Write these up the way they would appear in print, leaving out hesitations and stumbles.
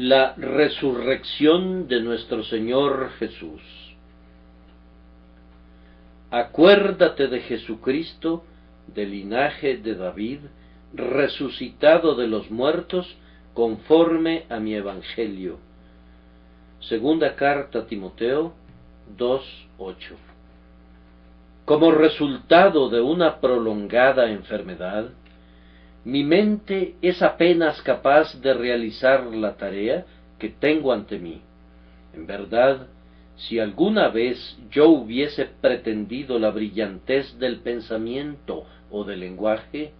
La resurrección de nuestro Señor Jesús. Acuérdate de Jesucristo, del linaje de David, resucitado de los muertos, conforme a mi evangelio. Segunda carta a Timoteo 2:8. Como resultado de una prolongada enfermedad, mi mente es apenas capaz de realizar la tarea que tengo ante mí. En verdad, si alguna vez yo hubiese pretendido la brillantez del pensamiento o del lenguaje,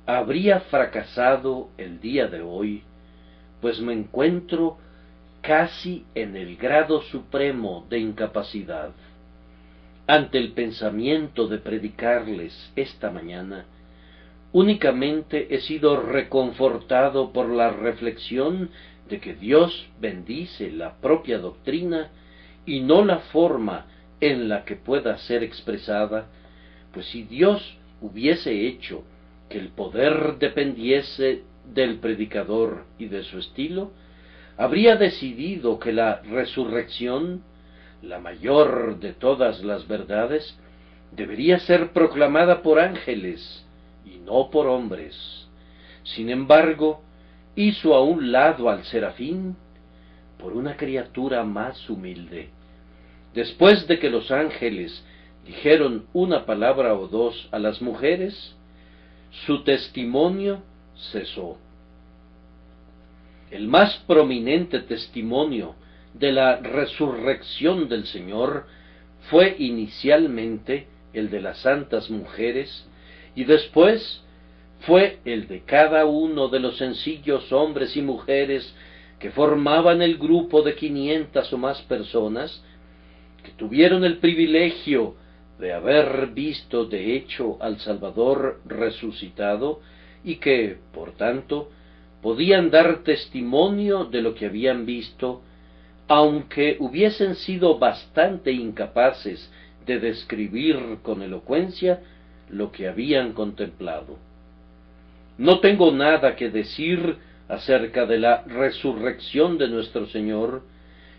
habría fracasado el día de hoy, pues me encuentro casi en el grado supremo de incapacidad. Ante el pensamiento de predicarles esta mañana, únicamente he sido reconfortado por la reflexión de que Dios bendice la propia doctrina y no la forma en la que pueda ser expresada, pues si Dios hubiese hecho que el poder dependiese del predicador y de su estilo, habría decidido que la resurrección, la mayor de todas las verdades, debería ser proclamada por ángeles y no por hombres. Sin embargo, hizo a un lado al serafín por una criatura más humilde. Después de que los ángeles dijeron una palabra o dos a las mujeres, su testimonio cesó. El más prominente testimonio de la resurrección del Señor fue inicialmente el de las santas mujeres, y después fue el de cada uno de los sencillos hombres y mujeres que formaban el grupo de 500 o más personas, que tuvieron el privilegio de haber visto de hecho al Salvador resucitado y que, por tanto, podían dar testimonio de lo que habían visto, aunque hubiesen sido bastante incapaces de describir con elocuencia lo que habían contemplado. No tengo nada que decir acerca de la resurrección de nuestro Señor,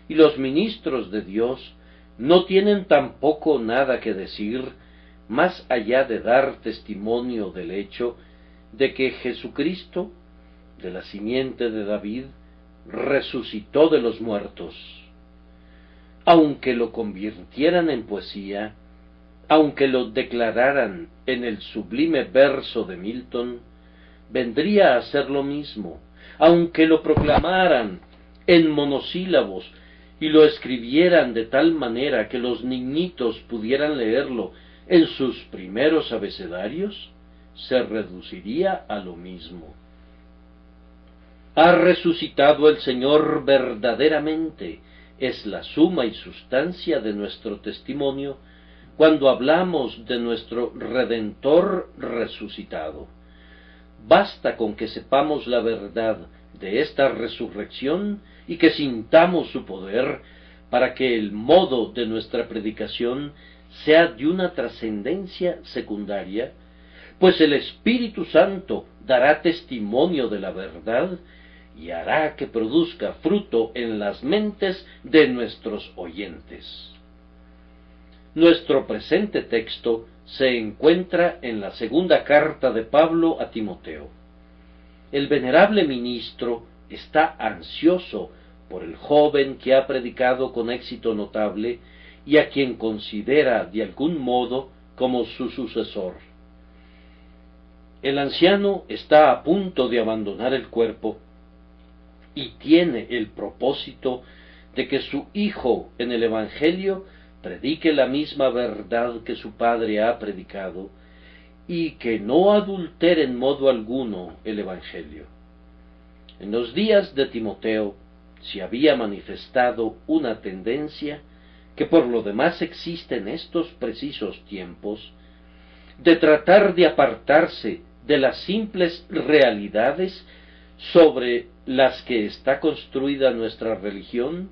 y los ministros de Dios no tienen tampoco nada que decir más allá de dar testimonio del hecho de que Jesucristo, de la simiente de David, resucitó de los muertos. Aunque lo convirtieran en poesía, aunque lo declararan en el sublime verso de Milton, vendría a ser lo mismo, aunque lo proclamaran en monosílabos y lo escribieran de tal manera que los niñitos pudieran leerlo en sus primeros abecedarios, se reduciría a lo mismo. Ha resucitado el Señor verdaderamente, es la suma y sustancia de nuestro testimonio cuando hablamos de nuestro Redentor resucitado. Basta con que sepamos la verdad de esta resurrección y que sintamos su poder para que el modo de nuestra predicación sea de una trascendencia secundaria, pues el Espíritu Santo dará testimonio de la verdad y hará que produzca fruto en las mentes de nuestros oyentes. Nuestro presente texto se encuentra en la segunda carta de Pablo a Timoteo. El venerable ministro está ansioso por el joven que ha predicado con éxito notable y a quien considera de algún modo como su sucesor. El anciano está a punto de abandonar el cuerpo y tiene el propósito de que su hijo en el Evangelio predique la misma verdad que su padre ha predicado, y que no adultere en modo alguno el Evangelio. En los días de Timoteo se había manifestado una tendencia que por lo demás existe en estos precisos tiempos, de tratar de apartarse de las simples realidades sobre las que está construida nuestra religión,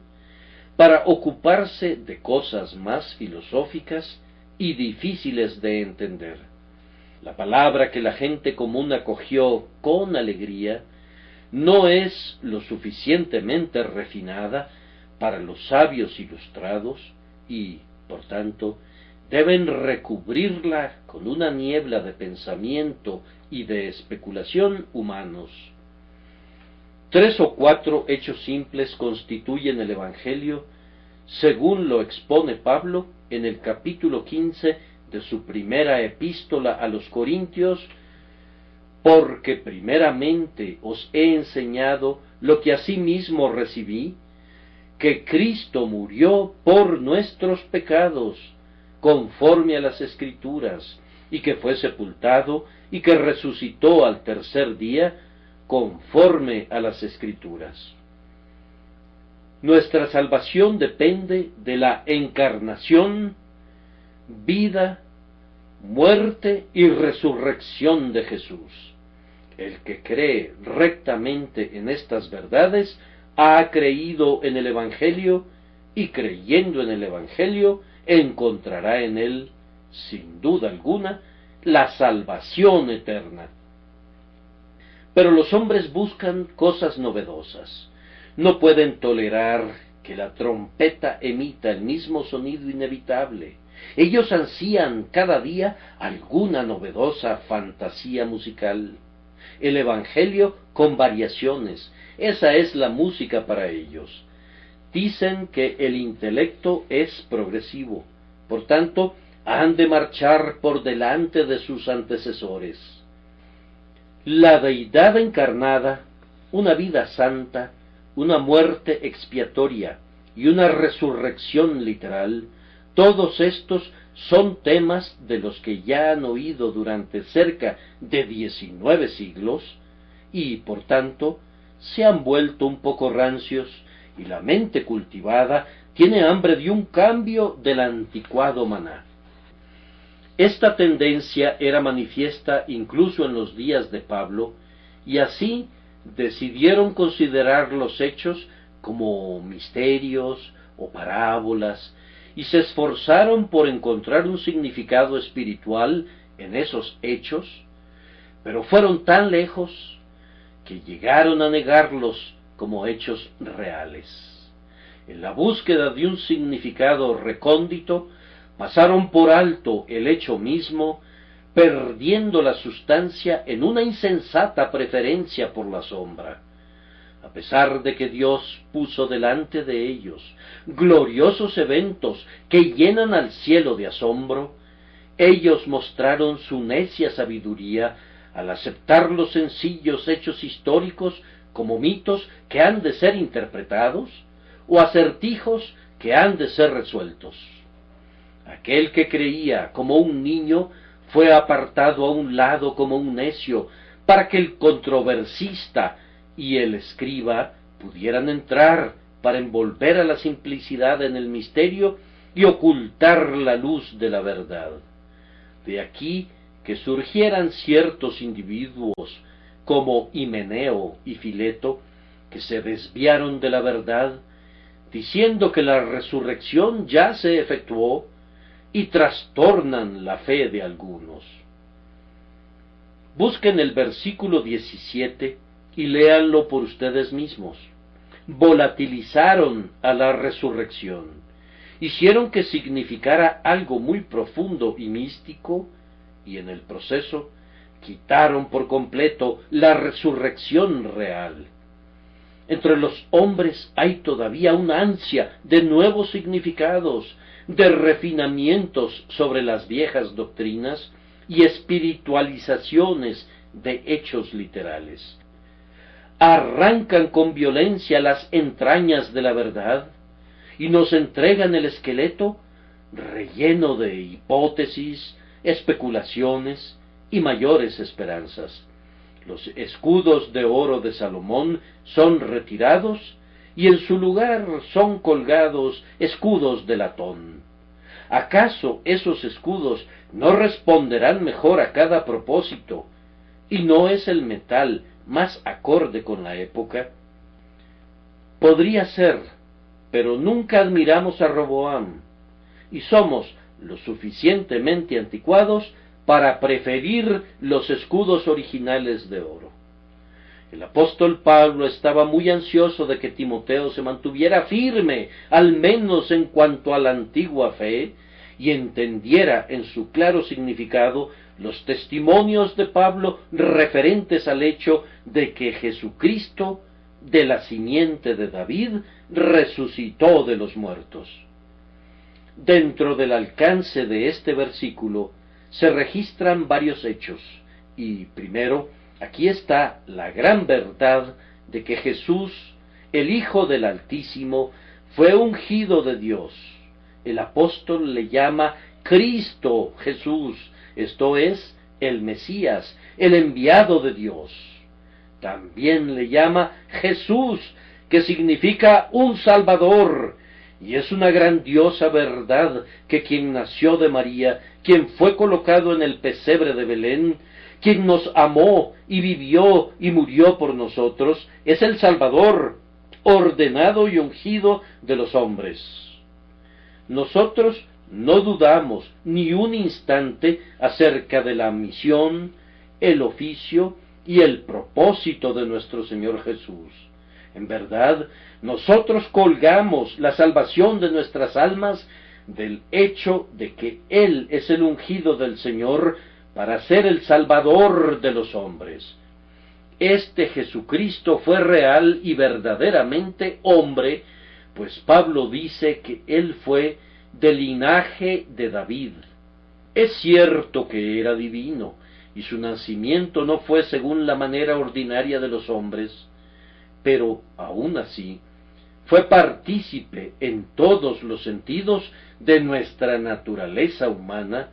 para ocuparse de cosas más filosóficas y difíciles de entender. La palabra que la gente común acogió con alegría no es lo suficientemente refinada para los sabios ilustrados y, por tanto, deben recubrirla con una niebla de pensamiento y de especulación humanos. 3 o 4 hechos simples constituyen el Evangelio, según lo expone Pablo en el capítulo 15 de su primera epístola a los Corintios: porque primeramente os he enseñado lo que asimismo recibí, que Cristo murió por nuestros pecados, conforme a las Escrituras, y que fue sepultado, y que resucitó al tercer día, conforme a las Escrituras. Nuestra salvación depende de la encarnación, vida, muerte y resurrección de Jesús. El que cree rectamente en estas verdades ha creído en el Evangelio, y creyendo en el Evangelio encontrará en él, sin duda alguna, la salvación eterna. Pero los hombres buscan cosas novedosas. No pueden tolerar que la trompeta emita el mismo sonido inevitable. Ellos ansían cada día alguna novedosa fantasía musical. El Evangelio con variaciones, esa es la música para ellos. Dicen que el intelecto es progresivo, por tanto, han de marchar por delante de sus antecesores. La deidad encarnada, una vida santa, una muerte expiatoria y una resurrección literal, todos estos son temas de los que ya han oído durante cerca de 19 siglos, y por tanto se han vuelto un poco rancios, y la mente cultivada tiene hambre de un cambio del anticuado maná. Esta tendencia era manifiesta incluso en los días de Pablo, y así decidieron considerar los hechos como misterios o parábolas, y se esforzaron por encontrar un significado espiritual en esos hechos, pero fueron tan lejos que llegaron a negarlos como hechos reales. En la búsqueda de un significado recóndito, pasaron por alto el hecho mismo, perdiendo la sustancia en una insensata preferencia por la sombra. A pesar de que Dios puso delante de ellos gloriosos eventos que llenan al cielo de asombro, ellos mostraron su necia sabiduría al aceptar los sencillos hechos históricos como mitos que han de ser interpretados o acertijos que han de ser resueltos. Aquel que creía como un niño fue apartado a un lado como un necio, para que el controversista y el escriba pudieran entrar para envolver a la simplicidad en el misterio y ocultar la luz de la verdad. De aquí que surgieran ciertos individuos como Himeneo y Fileto, que se desviaron de la verdad, diciendo que la resurrección ya se efectuó, y trastornan la fe de algunos. Busquen el versículo 17 y léanlo por ustedes mismos. Volatilizaron a la resurrección, hicieron que significara algo muy profundo y místico, y en el proceso quitaron por completo la resurrección real. Entre los hombres hay todavía una ansia de nuevos significados, de refinamientos sobre las viejas doctrinas y espiritualizaciones de hechos literales. Arrancan con violencia las entrañas de la verdad y nos entregan el esqueleto relleno de hipótesis, especulaciones y mayores esperanzas. Los escudos de oro de Salomón son retirados y en su lugar son colgados escudos de latón. ¿Acaso esos escudos no responderán mejor a cada propósito? ¿Y no es el metal más acorde con la época? Podría ser, pero nunca admiramos a Roboam, y somos lo suficientemente anticuados para preferir los escudos originales de oro. El apóstol Pablo estaba muy ansioso de que Timoteo se mantuviera firme, al menos en cuanto a la antigua fe, y entendiera en su claro significado los testimonios de Pablo referentes al hecho de que Jesucristo, de la simiente de David, resucitó de los muertos. Dentro del alcance de este versículo se registran varios hechos, y primero, aquí está la gran verdad de que Jesús, el Hijo del Altísimo, fue ungido de Dios. El apóstol le llama Cristo Jesús, esto es, el Mesías, el enviado de Dios. También le llama Jesús, que significa un Salvador, y es una grandiosa verdad que quien nació de María, quien fue colocado en el pesebre de Belén, quien nos amó y vivió y murió por nosotros, es el Salvador, ordenado y ungido de los hombres. Nosotros no dudamos ni un instante acerca de la misión, el oficio y el propósito de nuestro Señor Jesús. En verdad, nosotros colgamos la salvación de nuestras almas del hecho de que Él es el ungido del Señor para ser el Salvador de los hombres. Este Jesucristo fue real y verdaderamente hombre, pues Pablo dice que Él fue del linaje de David. Es cierto que era divino, y su nacimiento no fue según la manera ordinaria de los hombres, pero aún así fue partícipe en todos los sentidos de nuestra naturaleza humana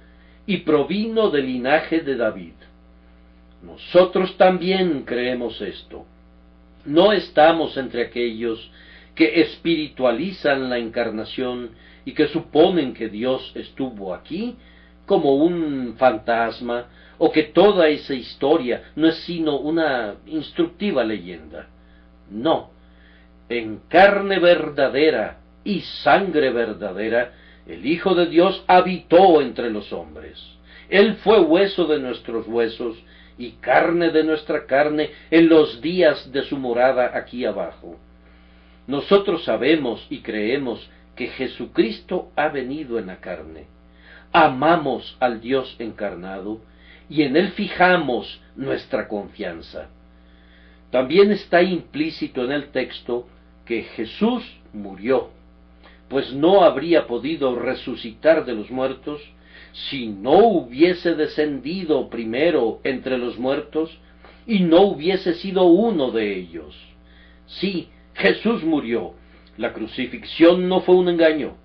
y provino del linaje de David. Nosotros también creemos esto. No estamos entre aquellos que espiritualizan la encarnación y que suponen que Dios estuvo aquí como un fantasma, o que toda esa historia no es sino una instructiva leyenda. No, en carne verdadera y sangre verdadera, el Hijo de Dios habitó entre los hombres. Él fue hueso de nuestros huesos y carne de nuestra carne en los días de su morada aquí abajo. Nosotros sabemos y creemos que Jesucristo ha venido en la carne. Amamos al Dios encarnado y en Él fijamos nuestra confianza. También está implícito en el texto que Jesús murió, pues no habría podido resucitar de los muertos si no hubiese descendido primero entre los muertos y no hubiese sido uno de ellos. Sí, Jesús murió. La crucifixión no fue un engaño.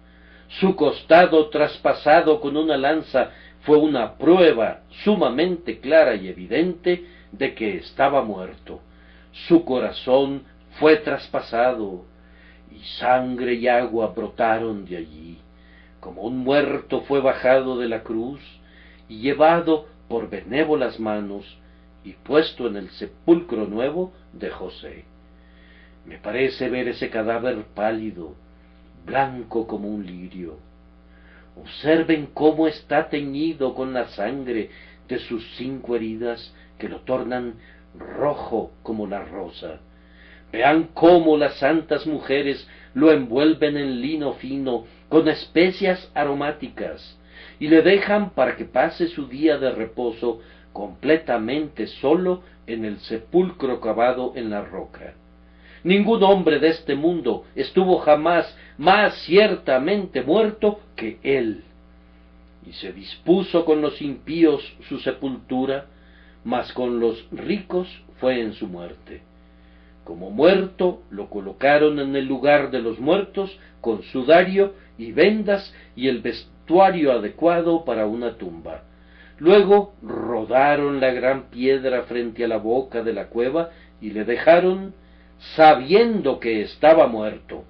Su costado traspasado con una lanza fue una prueba sumamente clara y evidente de que estaba muerto. Su corazón fue traspasado, y sangre y agua brotaron de allí. Como un muerto fue bajado de la cruz, y llevado por benévolas manos, y puesto en el sepulcro nuevo de José. Me parece ver ese cadáver pálido, blanco como un lirio. Observen cómo está teñido con la sangre de sus 5 heridas que lo tornan rojo como la rosa. Vean cómo las santas mujeres lo envuelven en lino fino con especias aromáticas y le dejan para que pase su día de reposo completamente solo en el sepulcro cavado en la roca. Ningún hombre de este mundo estuvo jamás más ciertamente muerto que él. Y se dispuso con los impíos su sepultura, mas con los ricos fue en su muerte. Como muerto lo colocaron en el lugar de los muertos, con sudario y vendas y el vestuario adecuado para una tumba. Luego rodaron la gran piedra frente a la boca de la cueva y le dejaron, sabiendo que estaba muerto.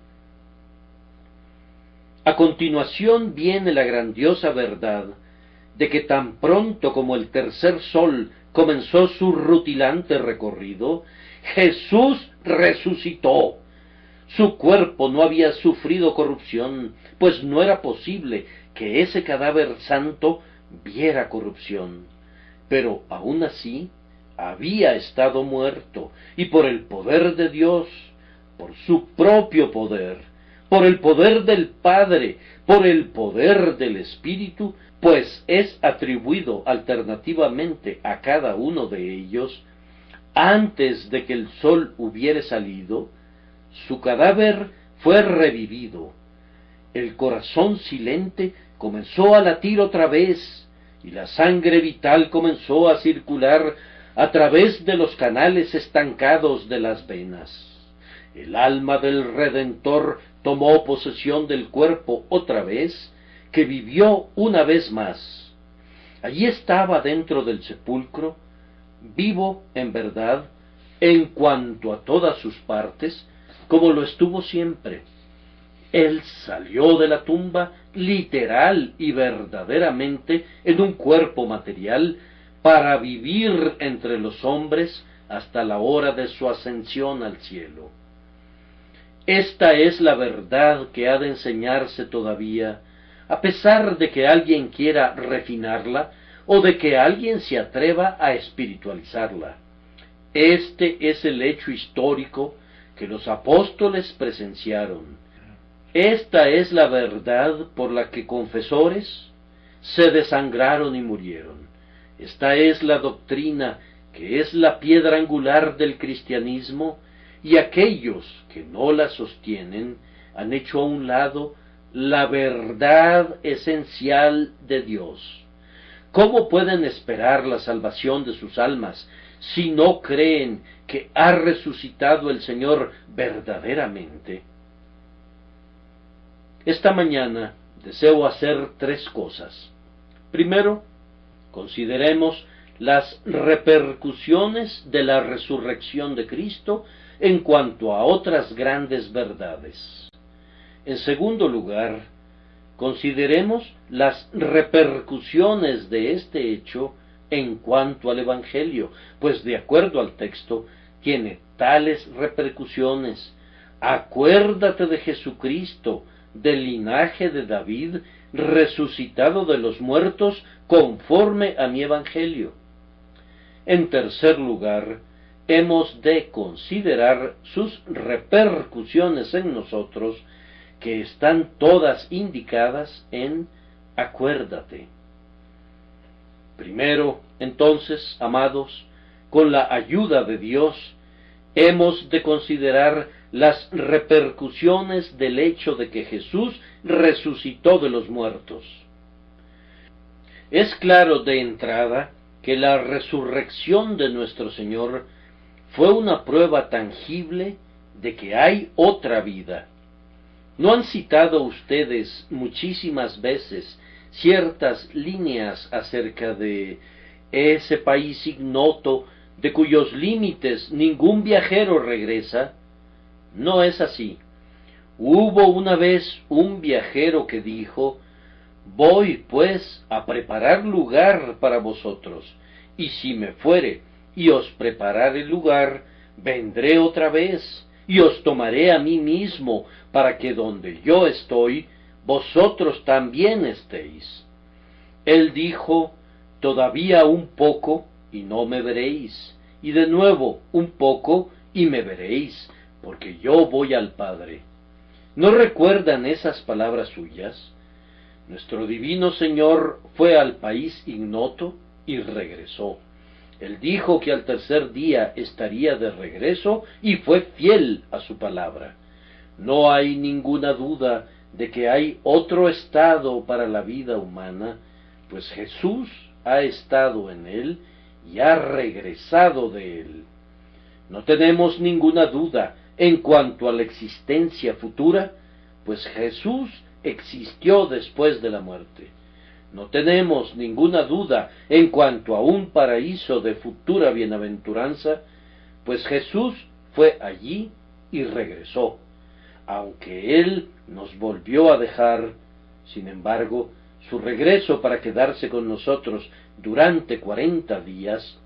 A continuación viene la grandiosa verdad de que tan pronto como el tercer sol comenzó su rutilante recorrido, Jesús resucitó. Su cuerpo no había sufrido corrupción, pues no era posible que ese cadáver santo viera corrupción. Pero aún así, había estado muerto, y por el poder de Dios, por su propio poder, por el poder del Padre, por el poder del Espíritu, pues es atribuido alternativamente a cada uno de ellos, antes de que el sol hubiere salido, su cadáver fue revivido. El corazón silente comenzó a latir otra vez, y la sangre vital comenzó a circular a través de los canales estancados de las venas. El alma del Redentor tomó posesión del cuerpo otra vez, que vivió una vez más. Allí estaba dentro del sepulcro, vivo en verdad, en cuanto a todas sus partes, como lo estuvo siempre. Él salió de la tumba literal y verdaderamente en un cuerpo material para vivir entre los hombres hasta la hora de su ascensión al cielo. Esta es la verdad que ha de enseñarse todavía, a pesar de que alguien quiera refinarla o de que alguien se atreva a espiritualizarla. Este es el hecho histórico que los apóstoles presenciaron. Esta es la verdad por la que confesores se desangraron y murieron. Esta es la doctrina que es la piedra angular del cristianismo, y aquellos que no la sostienen han hecho a un lado la verdad esencial de Dios. ¿Cómo pueden esperar la salvación de sus almas si no creen que ha resucitado el Señor verdaderamente? Esta mañana deseo hacer 3 cosas. Primero, consideremos las repercusiones de la resurrección de Cristo en cuanto a otras grandes verdades. En segundo lugar, consideremos las repercusiones de este hecho en cuanto al Evangelio, pues de acuerdo al texto, tiene tales repercusiones. Acuérdate de Jesucristo, del linaje de David, resucitado de los muertos, conforme a mi Evangelio. En tercer lugar, hemos de considerar sus repercusiones en nosotros, que están todas indicadas en acuérdate. Primero, entonces, amados, con la ayuda de Dios, hemos de considerar las repercusiones del hecho de que Jesús resucitó de los muertos. Es claro de entrada que la resurrección de nuestro Señor fue una prueba tangible de que hay otra vida. ¿No han citado ustedes muchísimas veces ciertas líneas acerca de ese país ignoto de cuyos límites ningún viajero regresa? No es así. Hubo una vez un viajero que dijo: voy pues a preparar lugar para vosotros, y si me fuere y os preparare lugar, vendré otra vez, y os tomaré a mí mismo, para que donde yo estoy, vosotros también estéis. Él dijo: todavía un poco, y no me veréis, y de nuevo un poco, y me veréis, porque yo voy al Padre. ¿No recuerdan esas palabras suyas? Nuestro divino Señor fue al país ignoto y regresó. Él dijo que al tercer día estaría de regreso y fue fiel a su palabra. No hay ninguna duda de que hay otro estado para la vida humana, pues Jesús ha estado en él y ha regresado de él. No tenemos ninguna duda en cuanto a la existencia futura, pues Jesús existió después de la muerte. No tenemos ninguna duda en cuanto a un paraíso de futura bienaventuranza, pues Jesús fue allí y regresó. Aunque Él nos volvió a dejar, sin embargo, su regreso para quedarse con nosotros durante 40 días,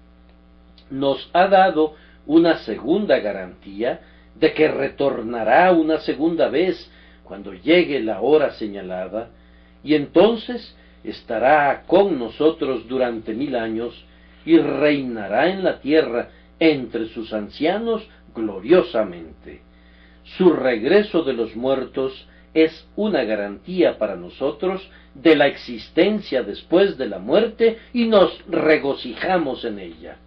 nos ha dado una segunda garantía de que retornará una segunda vez cuando llegue la hora señalada, y entonces estará con nosotros durante 1000 años, y reinará en la tierra entre sus ancianos gloriosamente. Su regreso de los muertos es una garantía para nosotros de la existencia después de la muerte y nos regocijamos en ella.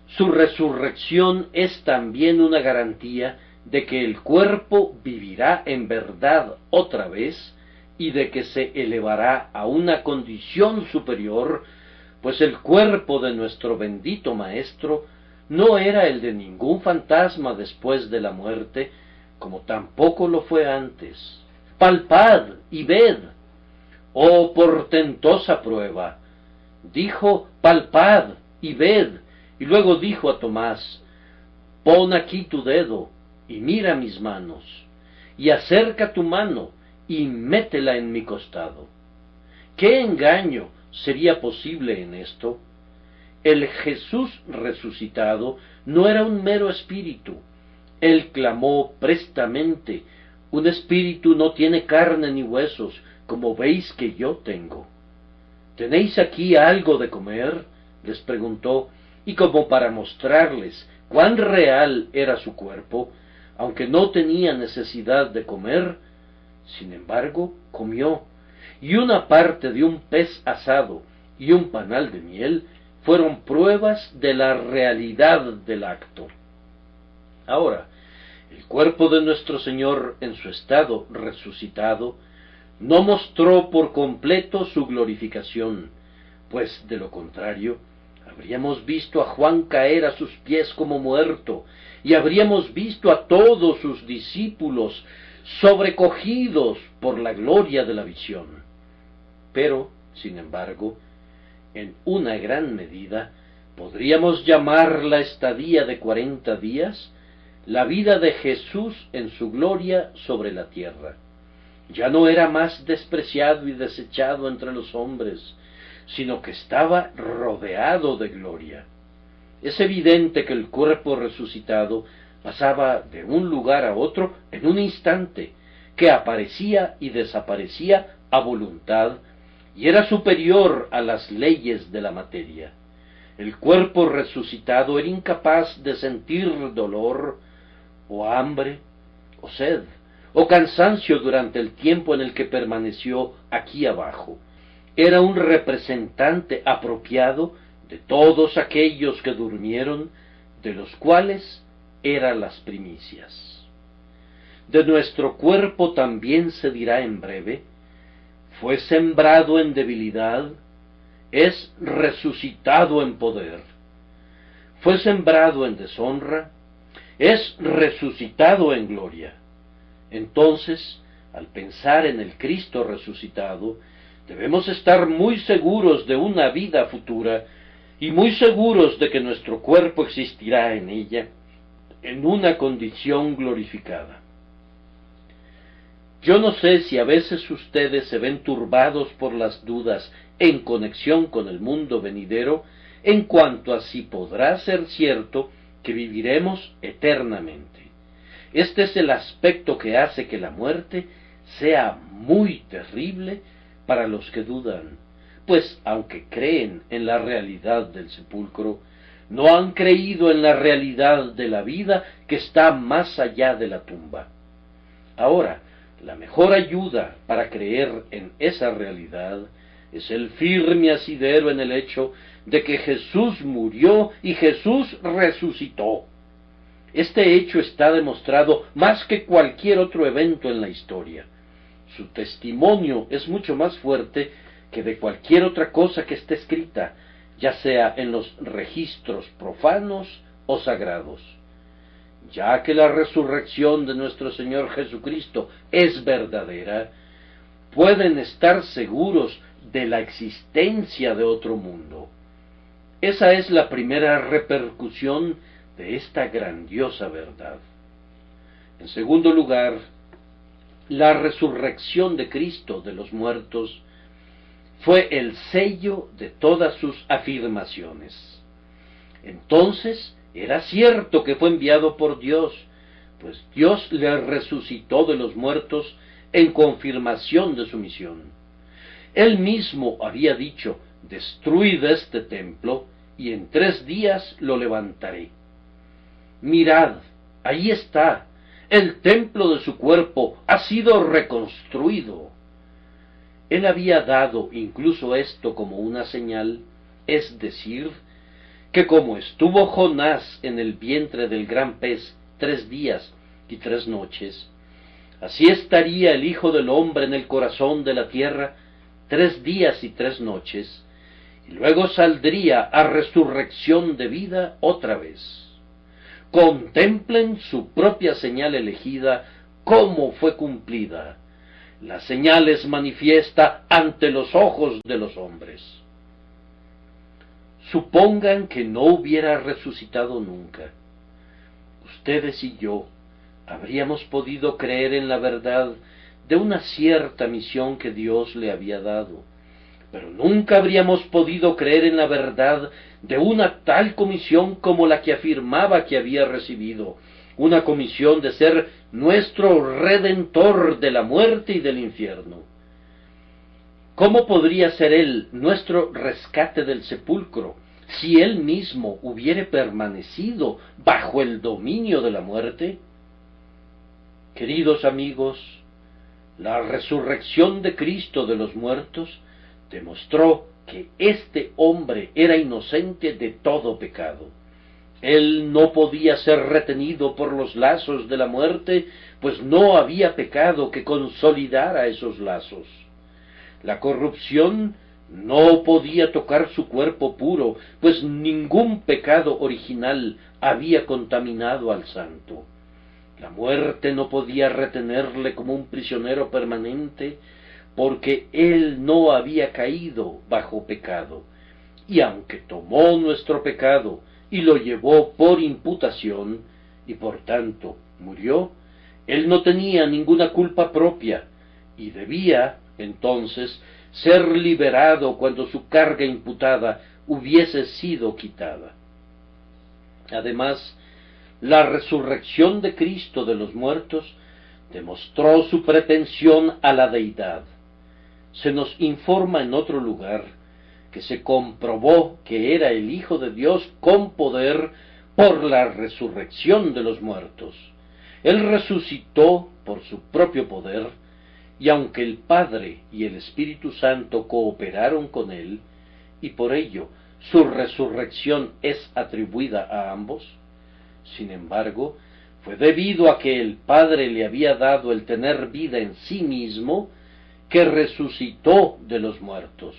Su resurrección es también una garantía de que el cuerpo vivirá en verdad otra vez y de que se elevará a una condición superior, pues el cuerpo de nuestro bendito Maestro no era el de ningún fantasma después de la muerte, como tampoco lo fue antes. Palpad y ved. Oh portentosa prueba. Dijo, palpad y ved, y luego dijo a Tomás, pon aquí tu dedo y mira mis manos, y acerca tu mano y métela en mi costado. ¿Qué engaño sería posible en esto? El Jesús resucitado no era un mero espíritu. Él clamó prestamente, un espíritu no tiene carne ni huesos, como veis que yo tengo. ¿Tenéis aquí algo de comer?, les preguntó, y como para mostrarles cuán real era su cuerpo, aunque no tenía necesidad de comer, sin embargo, comió, y una parte de un pez asado y un panal de miel fueron pruebas de la realidad del acto. Ahora, el cuerpo de nuestro Señor en su estado resucitado no mostró por completo su glorificación, pues de lo contrario, habríamos visto a Juan caer a sus pies como muerto, y habríamos visto a todos sus discípulos sobrecogidos por la gloria de la visión. Pero, sin embargo, en una gran medida, podríamos llamar la estadía de 40 días la vida de Jesús en su gloria sobre la tierra. Ya no era más despreciado y desechado entre los hombres, sino que estaba rodeado de gloria. Es evidente que el cuerpo resucitado pasaba de un lugar a otro en un instante, que aparecía y desaparecía a voluntad, y era superior a las leyes de la materia. El cuerpo resucitado era incapaz de sentir dolor, o hambre, o sed, o cansancio durante el tiempo en el que permaneció aquí abajo. Era un representante apropiado de todos aquellos que durmieron, de los cuales eran las primicias. De nuestro cuerpo también se dirá en breve, fue sembrado en debilidad, es resucitado en poder. Fue sembrado en deshonra, es resucitado en gloria. Entonces, al pensar en el Cristo resucitado, debemos estar muy seguros de una vida futura y muy seguros de que nuestro cuerpo existirá en ella, en una condición glorificada. Yo no sé si a veces ustedes se ven turbados por las dudas en conexión con el mundo venidero, en cuanto a si podrá ser cierto que viviremos eternamente. Este es el aspecto que hace que la muerte sea muy terrible para los que dudan, pues aunque creen en la realidad del sepulcro, no han creído en la realidad de la vida que está más allá de la tumba. Ahora, la mejor ayuda para creer en esa realidad es el firme asidero en el hecho de que Jesús murió y Jesús resucitó. Este hecho está demostrado más que cualquier otro evento en la historia. Su testimonio es mucho más fuerte que de cualquier otra cosa que esté escrita, ya sea en los registros profanos o sagrados. Ya que la resurrección de nuestro Señor Jesucristo es verdadera, pueden estar seguros de la existencia de otro mundo. Esa es la primera repercusión de esta grandiosa verdad. En segundo lugar, la resurrección de Cristo de los muertos fue el sello de todas sus afirmaciones. Entonces, era cierto que fue enviado por Dios, pues Dios le resucitó de los muertos en confirmación de su misión. Él mismo había dicho, destruid este templo, y en 3 días lo levantaré. Mirad, ahí está, el templo de su cuerpo ha sido reconstruido. Él había dado incluso esto como una señal, es decir, que como estuvo Jonás en el vientre del gran pez 3 días y 3 noches, así estaría el Hijo del Hombre en el corazón de la tierra 3 días y 3 noches, y luego saldría a resurrección de vida otra vez. Contemplen su propia señal elegida, cómo fue cumplida. La señal es manifiesta ante los ojos de los hombres. Supongan que no hubiera resucitado nunca. Ustedes y yo habríamos podido creer en la verdad de una cierta misión que Dios le había dado, pero nunca habríamos podido creer en la verdad de una tal comisión como la que afirmaba que había recibido, una comisión de ser nuestro Redentor de la muerte y del infierno. ¿Cómo podría ser Él nuestro rescate del sepulcro si Él mismo hubiere permanecido bajo el dominio de la muerte? Queridos amigos, la resurrección de Cristo de los muertos demostró que este hombre era inocente de todo pecado. Él no podía ser retenido por los lazos de la muerte, pues no había pecado que consolidara esos lazos. La corrupción no podía tocar su cuerpo puro, pues ningún pecado original había contaminado al santo. La muerte no podía retenerle como un prisionero permanente, porque él no había caído bajo pecado, y aunque tomó nuestro pecado y lo llevó por imputación, y por tanto murió, él no tenía ninguna culpa propia, y debía, entonces, ser liberado cuando su carga imputada hubiese sido quitada. Además, la resurrección de Cristo de los muertos demostró su pretensión a la deidad. Se nos informa en otro lugar que se comprobó que era el Hijo de Dios con poder por la resurrección de los muertos. Él resucitó por su propio poder, y aunque el Padre y el Espíritu Santo cooperaron con él, y por ello su resurrección es atribuida a ambos, sin embargo, fue debido a que el Padre le había dado el tener vida en sí mismo, que resucitó de los muertos.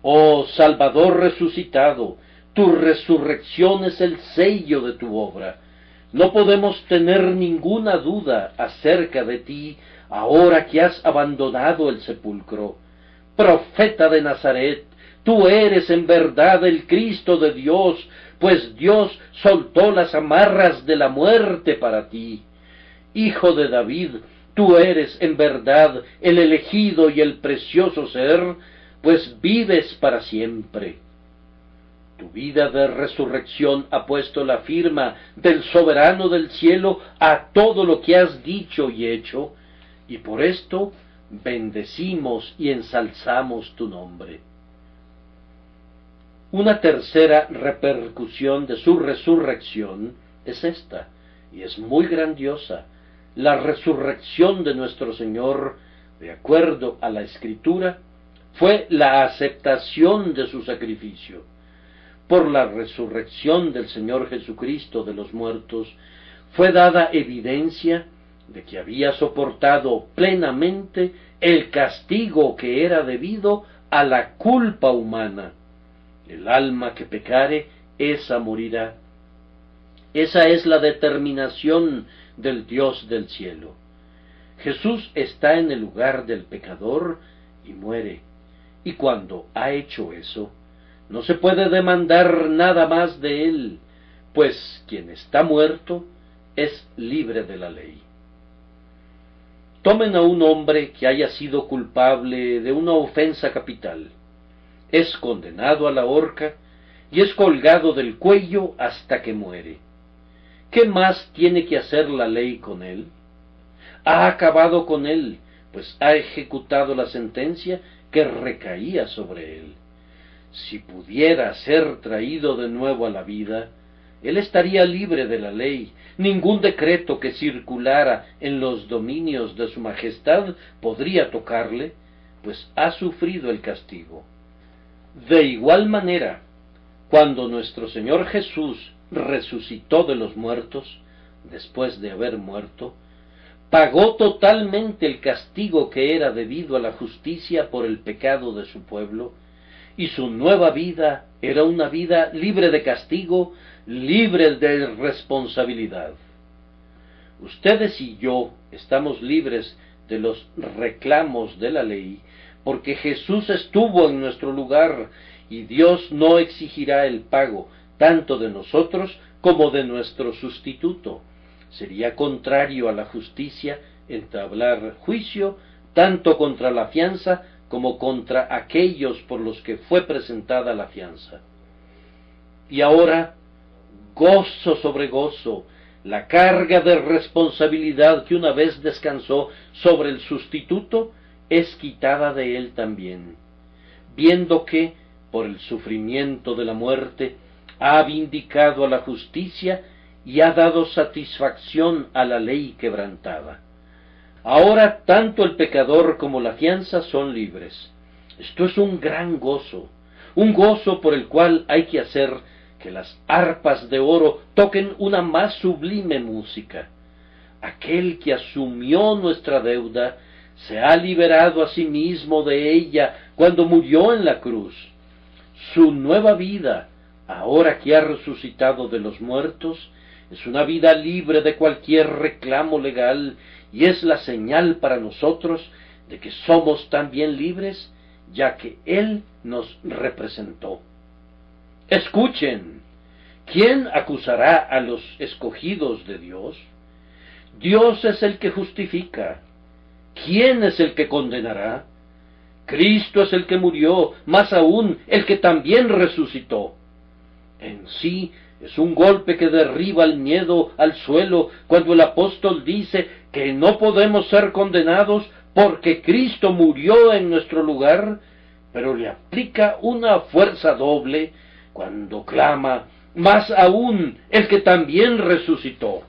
Oh Salvador resucitado, tu resurrección es el sello de tu obra. No podemos tener ninguna duda acerca de ti ahora que has abandonado el sepulcro. Profeta de Nazaret, tú eres en verdad el Cristo de Dios, pues Dios soltó las amarras de la muerte para ti. Hijo de David, tú eres en verdad el elegido y el precioso ser, pues vives para siempre. Tu vida de resurrección ha puesto la firma del soberano del cielo a todo lo que has dicho y hecho, y por esto bendecimos y ensalzamos tu nombre. Una tercera repercusión de su resurrección es esta, y es muy grandiosa: la resurrección de nuestro Señor, de acuerdo a la Escritura, fue la aceptación de su sacrificio. Por la resurrección del Señor Jesucristo de los muertos, fue dada evidencia de que había soportado plenamente el castigo que era debido a la culpa humana. El alma que pecare, esa morirá. Esa es la determinación del Dios del cielo. Jesús está en el lugar del pecador y muere, y cuando ha hecho eso, no se puede demandar nada más de él, pues quien está muerto es libre de la ley. Tomen a un hombre que haya sido culpable de una ofensa capital. Es condenado a la horca y es colgado del cuello hasta que muere. ¿Qué más tiene que hacer la ley con él? Ha acabado con él, pues ha ejecutado la sentencia que recaía sobre él. Si pudiera ser traído de nuevo a la vida, él estaría libre de la ley. Ningún decreto que circulara en los dominios de su majestad podría tocarle, pues ha sufrido el castigo. De igual manera, cuando nuestro Señor Jesús resucitó de los muertos, después de haber muerto, pagó totalmente el castigo que era debido a la justicia por el pecado de su pueblo, y su nueva vida era una vida libre de castigo, libre de responsabilidad. Ustedes y yo estamos libres de los reclamos de la ley, porque Jesús estuvo en nuestro lugar, y Dios no exigirá el pago tanto de nosotros como de nuestro sustituto. Sería contrario a la justicia entablar juicio tanto contra la fianza como contra aquellos por los que fue presentada la fianza. Y ahora, gozo sobre gozo, la carga de responsabilidad que una vez descansó sobre el sustituto es quitada de él también, viendo que, por el sufrimiento de la muerte, ha vindicado a la justicia y ha dado satisfacción a la ley quebrantada. Ahora tanto el pecador como la fianza son libres. Esto es un gran gozo, un gozo por el cual hay que hacer que las arpas de oro toquen una más sublime música. Aquel que asumió nuestra deuda se ha liberado a sí mismo de ella cuando murió en la cruz. Su nueva vida, ahora que ha resucitado de los muertos, es una vida libre de cualquier reclamo legal y es la señal para nosotros de que somos también libres, ya que Él nos representó. Escuchen, ¿quién acusará a los escogidos de Dios? Dios es el que justifica. ¿Quién es el que condenará? Cristo es el que murió, más aún el que también resucitó. En sí es un golpe que derriba el miedo al suelo cuando el apóstol dice que no podemos ser condenados porque Cristo murió en nuestro lugar, pero le aplica una fuerza doble cuando clama, más aún el que también resucitó.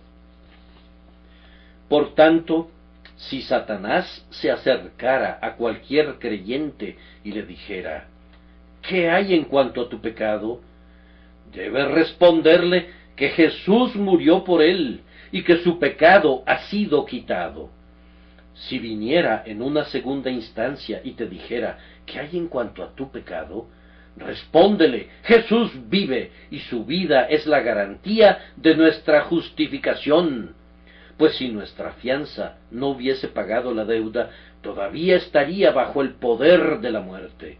Por tanto, si Satanás se acercara a cualquier creyente y le dijera, ¿qué hay en cuanto a tu pecado?, debe responderle que Jesús murió por él y que su pecado ha sido quitado. Si viniera en una segunda instancia y te dijera, ¿qué hay en cuanto a tu pecado?, respóndele, Jesús vive y su vida es la garantía de nuestra justificación. Pues si nuestra fianza no hubiese pagado la deuda, todavía estaría bajo el poder de la muerte.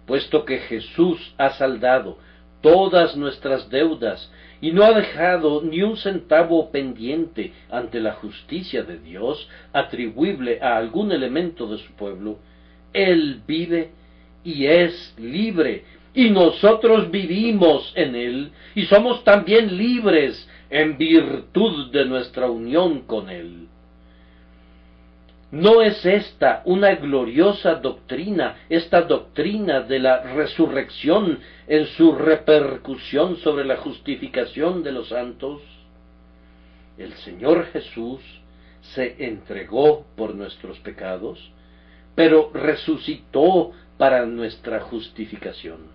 Puesto que Jesús ha saldado todas nuestras deudas y no ha dejado ni un centavo pendiente ante la justicia de Dios atribuible a algún elemento de su pueblo, Él vive y es libre, y nosotros vivimos en Él y somos también libres en virtud de nuestra unión con Él. ¿No es esta una gloriosa doctrina, esta doctrina de la resurrección en su repercusión sobre la justificación de los santos? El Señor Jesús se entregó por nuestros pecados, pero resucitó para nuestra justificación.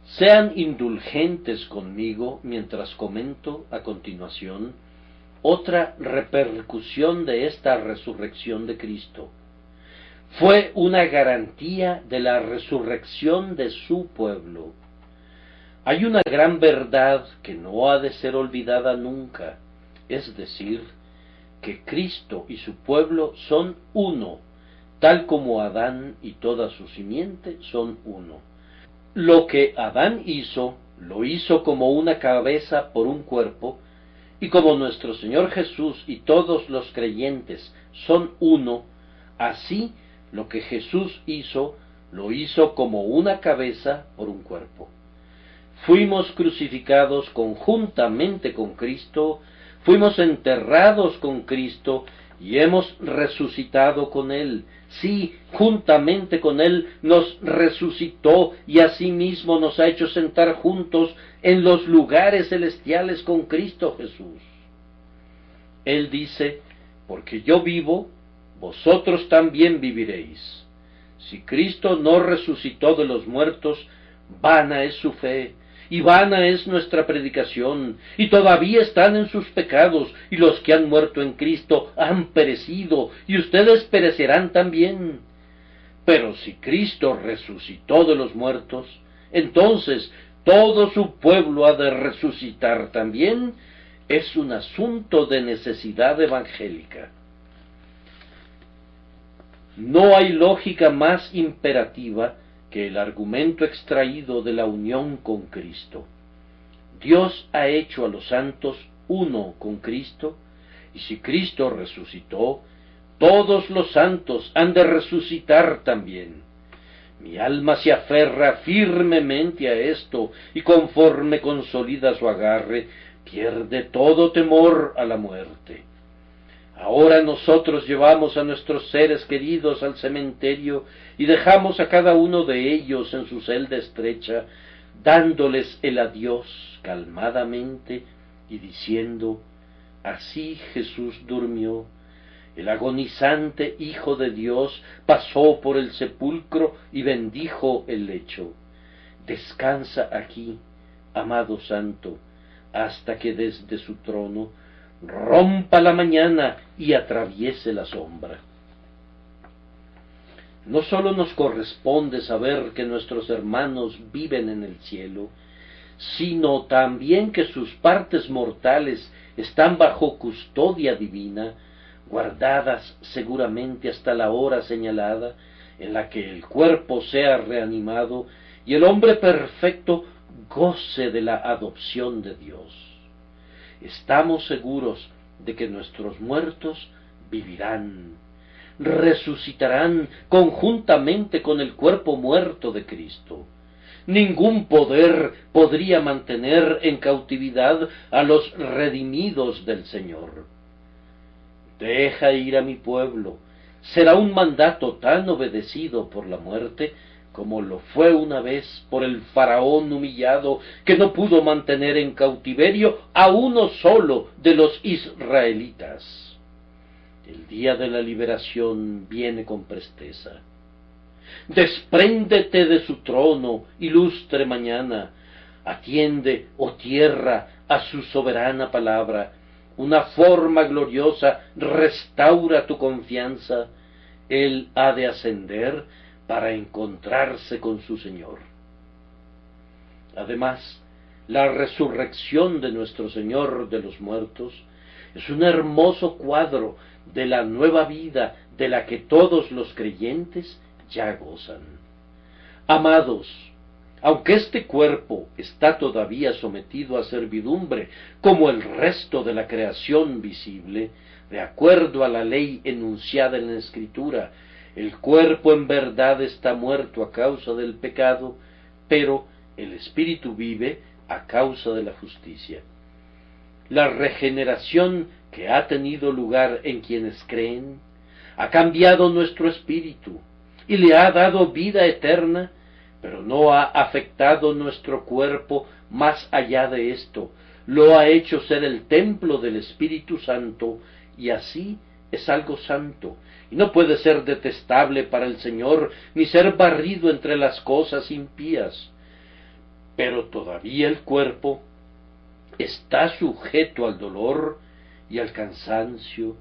Sean indulgentes conmigo mientras comento a continuación otra repercusión de esta resurrección de Cristo. Fue una garantía de la resurrección de su pueblo. Hay una gran verdad que no ha de ser olvidada nunca, es decir, que Cristo y su pueblo son uno, tal como Adán y toda su simiente son uno. Lo que Adán hizo, lo hizo como una cabeza por un cuerpo, y como nuestro Señor Jesús y todos los creyentes son uno, así lo que Jesús hizo, lo hizo como una cabeza por un cuerpo. Fuimos crucificados conjuntamente con Cristo, fuimos enterrados con Cristo, y hemos resucitado con él. Sí, juntamente con él nos resucitó y asimismo nos ha hecho sentar juntos en los lugares celestiales con Cristo Jesús. Él dice, porque yo vivo, vosotros también viviréis. Si Cristo no resucitó de los muertos, vana es su fe, y vana es nuestra predicación, y todavía están en sus pecados, y los que han muerto en Cristo han perecido, y ustedes perecerán también. Pero si Cristo resucitó de los muertos, entonces todo su pueblo ha de resucitar también. Es un asunto de necesidad evangélica. No hay lógica más imperativa que el argumento extraído de la unión con Cristo. Dios ha hecho a los santos uno con Cristo, y si Cristo resucitó, todos los santos han de resucitar también. Mi alma se aferra firmemente a esto, y conforme consolida su agarre, pierde todo temor a la muerte. Ahora nosotros llevamos a nuestros seres queridos al cementerio y dejamos a cada uno de ellos en su celda estrecha, dándoles el adiós calmadamente y diciendo, así Jesús durmió, el agonizante Hijo de Dios pasó por el sepulcro y bendijo el lecho. Descansa aquí, amado Santo, hasta que desde su trono rompa la mañana y atraviese la sombra. No sólo nos corresponde saber que nuestros hermanos viven en el cielo, sino también que sus partes mortales están bajo custodia divina, guardadas seguramente hasta la hora señalada, en la que el cuerpo sea reanimado y el hombre perfecto goce de la adopción de Dios. Estamos seguros de que nuestros muertos vivirán, resucitarán conjuntamente con el cuerpo muerto de Cristo. Ningún poder podría mantener en cautividad a los redimidos del Señor. Deja ir a mi pueblo. Será un mandato tan obedecido por la muerte como lo fue una vez por el faraón humillado que no pudo mantener en cautiverio a uno solo de los israelitas. El día de la liberación viene con presteza. Despréndete de su trono, ilustre mañana. Atiende, oh tierra, a su soberana palabra. Una forma gloriosa restaura tu confianza. Él ha de ascender para encontrarse con su Señor. Además, la resurrección de nuestro Señor de los muertos es un hermoso cuadro de la nueva vida de la que todos los creyentes ya gozan. Amados, aunque este cuerpo está todavía sometido a servidumbre como el resto de la creación visible, de acuerdo a la ley enunciada en la Escritura, el cuerpo en verdad está muerto a causa del pecado, pero el espíritu vive a causa de la justicia. La regeneración que ha tenido lugar en quienes creen ha cambiado nuestro espíritu y le ha dado vida eterna, pero no ha afectado nuestro cuerpo más allá de esto. Lo ha hecho ser el templo del Espíritu Santo, y así es algo santo, y no puede ser detestable para el Señor, ni ser barrido entre las cosas impías. Pero todavía el cuerpo está sujeto al dolor y al cansancio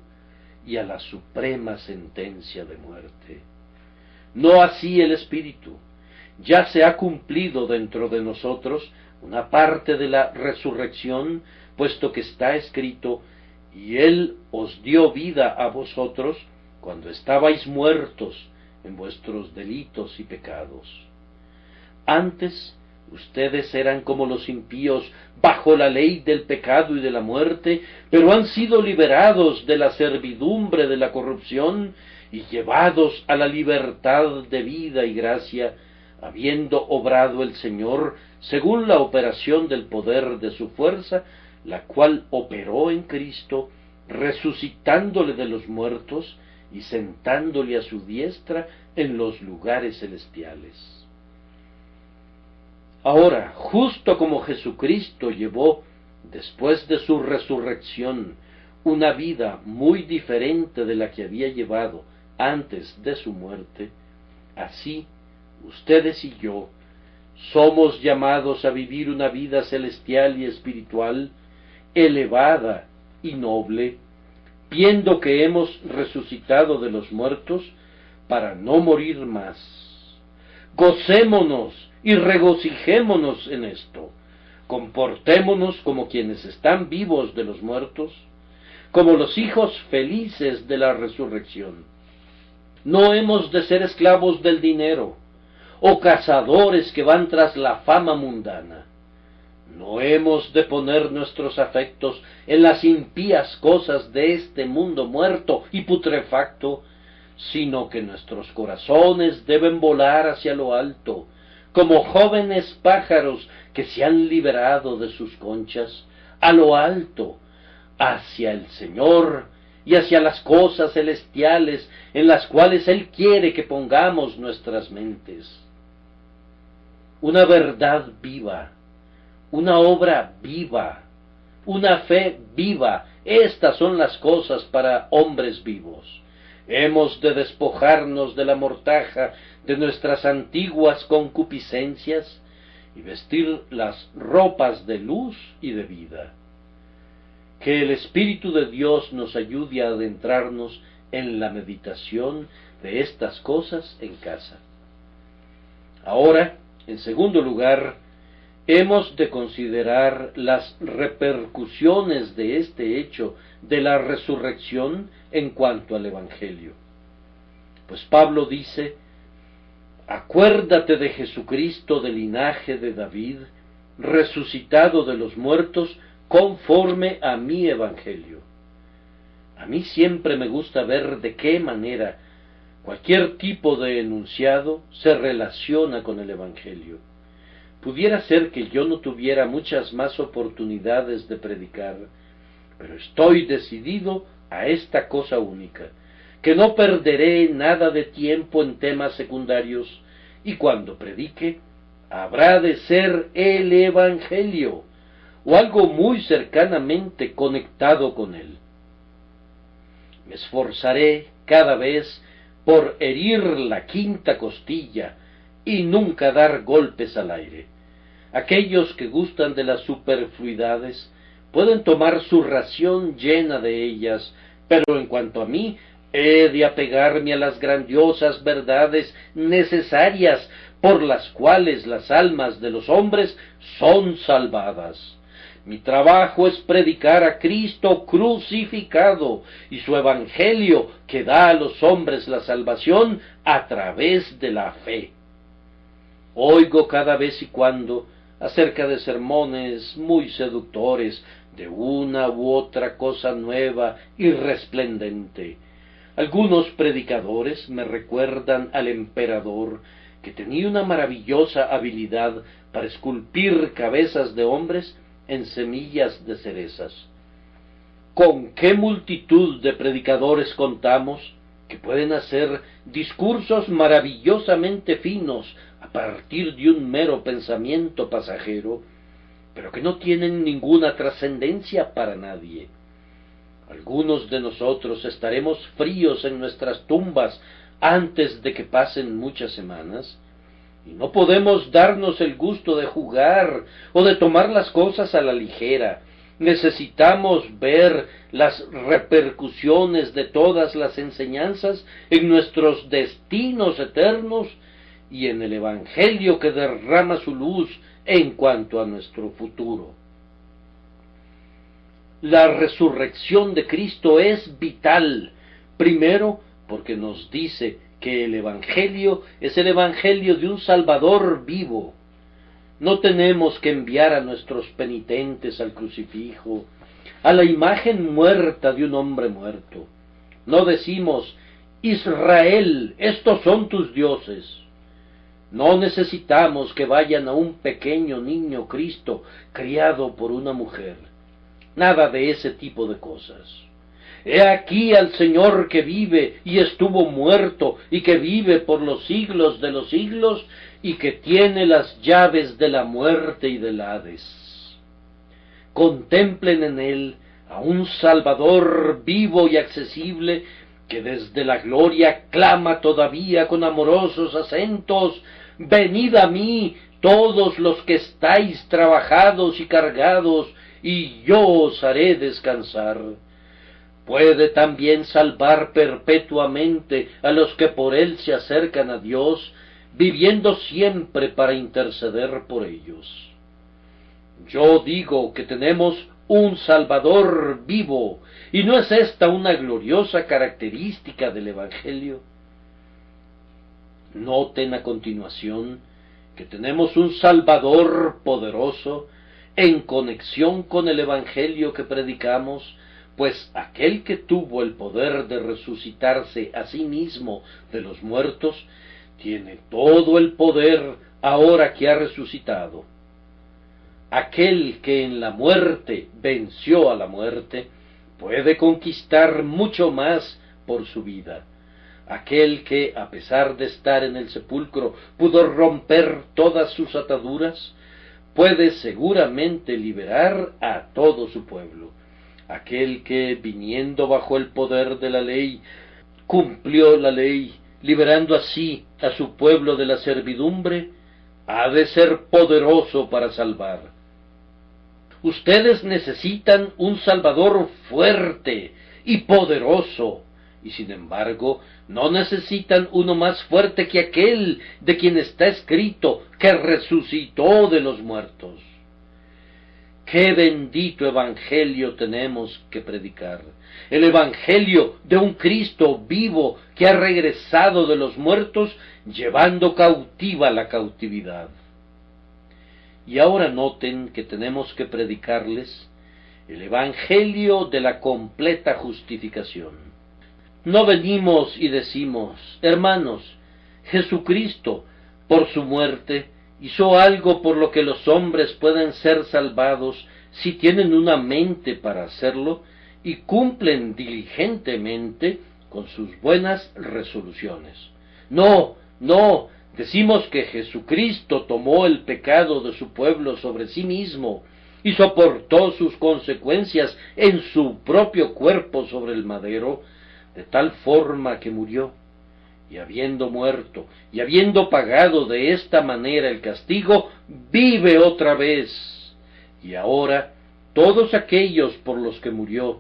y a la suprema sentencia de muerte. No así el Espíritu. Ya se ha cumplido dentro de nosotros una parte de la resurrección, puesto que está escrito, y Él os dio vida a vosotros cuando estabais muertos en vuestros delitos y pecados. Antes ustedes eran como los impíos bajo la ley del pecado y de la muerte, pero han sido liberados de la servidumbre de la corrupción y llevados a la libertad de vida y gracia, habiendo obrado el Señor según la operación del poder de su fuerza, la cual operó en Cristo resucitándole de los muertos y sentándole a su diestra en los lugares celestiales. Ahora, justo como Jesucristo llevó, después de su resurrección, una vida muy diferente de la que había llevado antes de su muerte, así ustedes y yo somos llamados a vivir una vida celestial y espiritual, elevada y noble, viendo que hemos resucitado de los muertos para no morir más. Gocémonos y regocijémonos en esto. Comportémonos como quienes están vivos de los muertos, como los hijos felices de la resurrección. No hemos de ser esclavos del dinero, o cazadores que van tras la fama mundana. No hemos de poner nuestros afectos en las impías cosas de este mundo muerto y putrefacto, sino que nuestros corazones deben volar hacia lo alto, como jóvenes pájaros que se han liberado de sus conchas, a lo alto, hacia el Señor y hacia las cosas celestiales en las cuales Él quiere que pongamos nuestras mentes. Una verdad viva, una obra viva, una fe viva, estas son las cosas para hombres vivos. Hemos de despojarnos de la mortaja de nuestras antiguas concupiscencias y vestir las ropas de luz y de vida. Que el Espíritu de Dios nos ayude a adentrarnos en la meditación de estas cosas en casa. Ahora, en segundo lugar, hemos de considerar las repercusiones de este hecho de la resurrección en cuanto al Evangelio. Pues Pablo dice: acuérdate de Jesucristo del linaje de David, resucitado de los muertos, conforme a mi Evangelio. A mí siempre me gusta ver de qué manera cualquier tipo de enunciado se relaciona con el Evangelio. Pudiera ser que yo no tuviera muchas más oportunidades de predicar, pero estoy decidido a esta cosa única, que no perderé nada de tiempo en temas secundarios, y cuando predique, habrá de ser el Evangelio, o algo muy cercanamente conectado con él. Me esforzaré cada vez por herir la quinta costilla y nunca dar golpes al aire. Aquellos que gustan de las superfluidades pueden tomar su ración llena de ellas, pero en cuanto a mí, he de apegarme a las grandiosas verdades necesarias por las cuales las almas de los hombres son salvadas. Mi trabajo es predicar a Cristo crucificado y su Evangelio que da a los hombres la salvación a través de la fe. Oigo cada vez y cuando acerca de sermones muy seductores, de una u otra cosa nueva y resplendente. Algunos predicadores me recuerdan al emperador, que tenía una maravillosa habilidad para esculpir cabezas de hombres en semillas de cerezas. ¿Con qué multitud de predicadores contamos que pueden hacer discursos maravillosamente finos a partir de un mero pensamiento pasajero, pero que no tienen ninguna trascendencia para nadie? Algunos de nosotros estaremos fríos en nuestras tumbas antes de que pasen muchas semanas, y no podemos darnos el gusto de jugar o de tomar las cosas a la ligera. Necesitamos ver las repercusiones de todas las enseñanzas en nuestros destinos eternos y en el Evangelio que derrama su luz en cuanto a nuestro futuro. La resurrección de Cristo es vital, primero porque nos dice que el Evangelio es el Evangelio de un Salvador vivo. No tenemos que enviar a nuestros penitentes al crucifijo, a la imagen muerta de un hombre muerto. No decimos: Israel, estos son tus dioses. No necesitamos que vayan a un pequeño niño Cristo criado por una mujer. Nada de ese tipo de cosas. He aquí al Señor que vive y estuvo muerto, y que vive por los siglos de los siglos, y que tiene las llaves de la muerte y del Hades. Contemplen en él a un Salvador vivo y accesible, que desde la gloria clama todavía con amorosos acentos: venid a mí, todos los que estáis trabajados y cargados, y yo os haré descansar. Puede también salvar perpetuamente a los que por él se acercan a Dios, viviendo siempre para interceder por ellos. Yo digo que tenemos un Salvador vivo, ¿y no es esta una gloriosa característica del Evangelio? Noten a continuación que tenemos un Salvador poderoso en conexión con el Evangelio que predicamos, pues aquel que tuvo el poder de resucitarse a sí mismo de los muertos, tiene todo el poder ahora que ha resucitado. Aquel que en la muerte venció a la muerte, puede conquistar mucho más por su vida. Aquel que, a pesar de estar en el sepulcro, pudo romper todas sus ataduras, puede seguramente liberar a todo su pueblo. Aquel que, viniendo bajo el poder de la ley, cumplió la ley, liberando así a su pueblo de la servidumbre, ha de ser poderoso para salvar. Ustedes necesitan un Salvador fuerte y poderoso, y sin embargo no necesitan uno más fuerte que aquel de quien está escrito que resucitó de los muertos. ¡Qué bendito evangelio tenemos que predicar! El evangelio de un Cristo vivo que ha regresado de los muertos, llevando cautiva la cautividad. Y ahora noten que tenemos que predicarles el evangelio de la completa justificación. No venimos y decimos: hermanos, Jesucristo, por su muerte, hizo algo por lo que los hombres pueden ser salvados si tienen una mente para hacerlo y cumplen diligentemente con sus buenas resoluciones. No, no, decimos que Jesucristo tomó el pecado de su pueblo sobre sí mismo y soportó sus consecuencias en su propio cuerpo sobre el madero, de tal forma que murió. Y habiendo muerto, y habiendo pagado de esta manera el castigo, vive otra vez. Y ahora, todos aquellos por los que murió,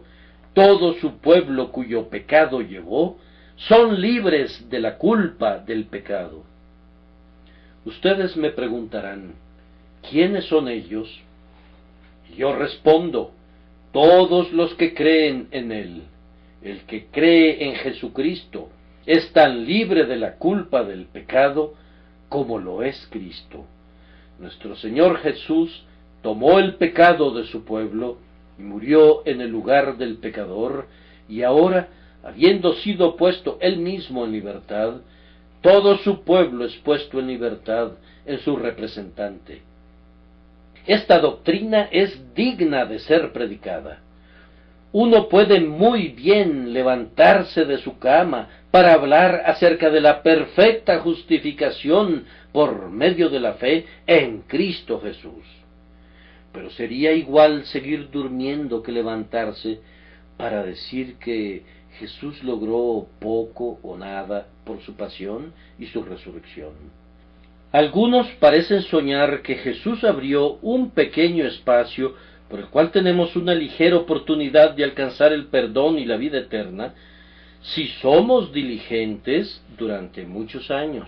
todo su pueblo cuyo pecado llevó, son libres de la culpa del pecado. Ustedes me preguntarán: ¿quiénes son ellos? Y yo respondo: todos los que creen en Él. El que cree en Jesucristo es tan libre de la culpa del pecado como lo es Cristo. Nuestro Señor Jesús tomó el pecado de su pueblo y murió en el lugar del pecador, y ahora, habiendo sido puesto Él mismo en libertad, todo su pueblo es puesto en libertad en su representante. Esta doctrina es digna de ser predicada. Uno puede muy bien levantarse de su cama para hablar acerca de la perfecta justificación por medio de la fe en Cristo Jesús. Pero sería igual seguir durmiendo que levantarse para decir que Jesús logró poco o nada por su pasión y su resurrección. Algunos parecen soñar que Jesús abrió un pequeño espacio por el cual tenemos una ligera oportunidad de alcanzar el perdón y la vida eterna, si somos diligentes durante muchos años.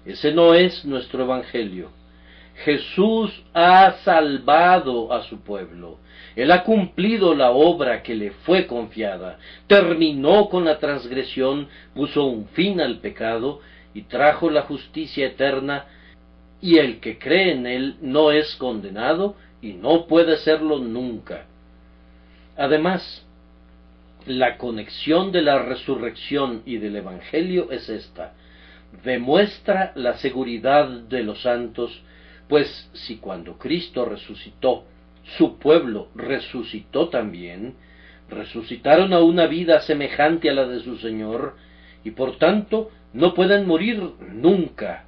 Ese no es nuestro evangelio. Jesús ha salvado a su pueblo. Él ha cumplido la obra que le fue confiada, terminó con la transgresión, puso un fin al pecado y trajo la justicia eterna, y el que cree en Él no es condenado y no puede serlo nunca. Además, la conexión de la resurrección y del Evangelio es esta: demuestra la seguridad de los santos, pues si cuando Cristo resucitó, su pueblo resucitó también, resucitaron a una vida semejante a la de su Señor, y por tanto no pueden morir nunca.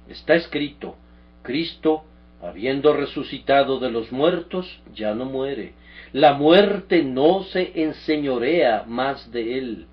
Está escrito: Cristo, habiendo resucitado de los muertos, ya no muere. La muerte no se enseñorea más de él.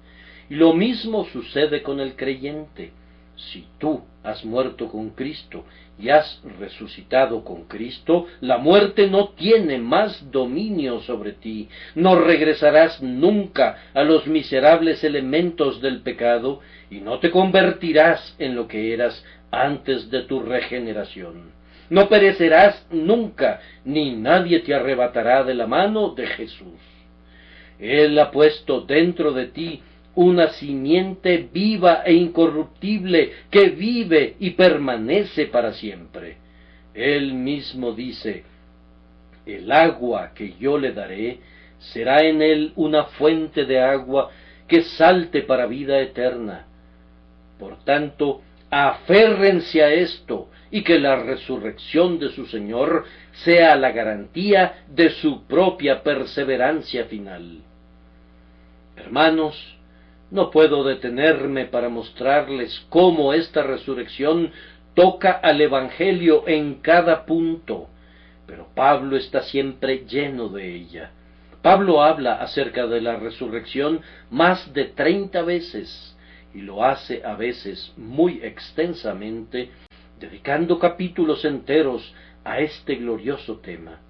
Y lo mismo sucede con el creyente. Si tú has muerto con Cristo y has resucitado con Cristo, la muerte no tiene más dominio sobre ti. No regresarás nunca a los miserables elementos del pecado y no te convertirás en lo que eras antes de tu regeneración. No perecerás nunca, ni nadie te arrebatará de la mano de Jesús. Él ha puesto dentro de ti una simiente viva e incorruptible que vive y permanece para siempre. Él mismo dice: el agua que yo le daré será en él una fuente de agua que salte para vida eterna. Por tanto, aférrense a esto, y que la resurrección de su Señor sea la garantía de su propia perseverancia final. Hermanos, no puedo detenerme para mostrarles cómo esta resurrección toca al Evangelio en cada punto, pero Pablo está siempre lleno de ella. Pablo habla acerca de la resurrección más de 30 veces, y lo hace a veces muy extensamente, dedicando capítulos enteros a este glorioso tema.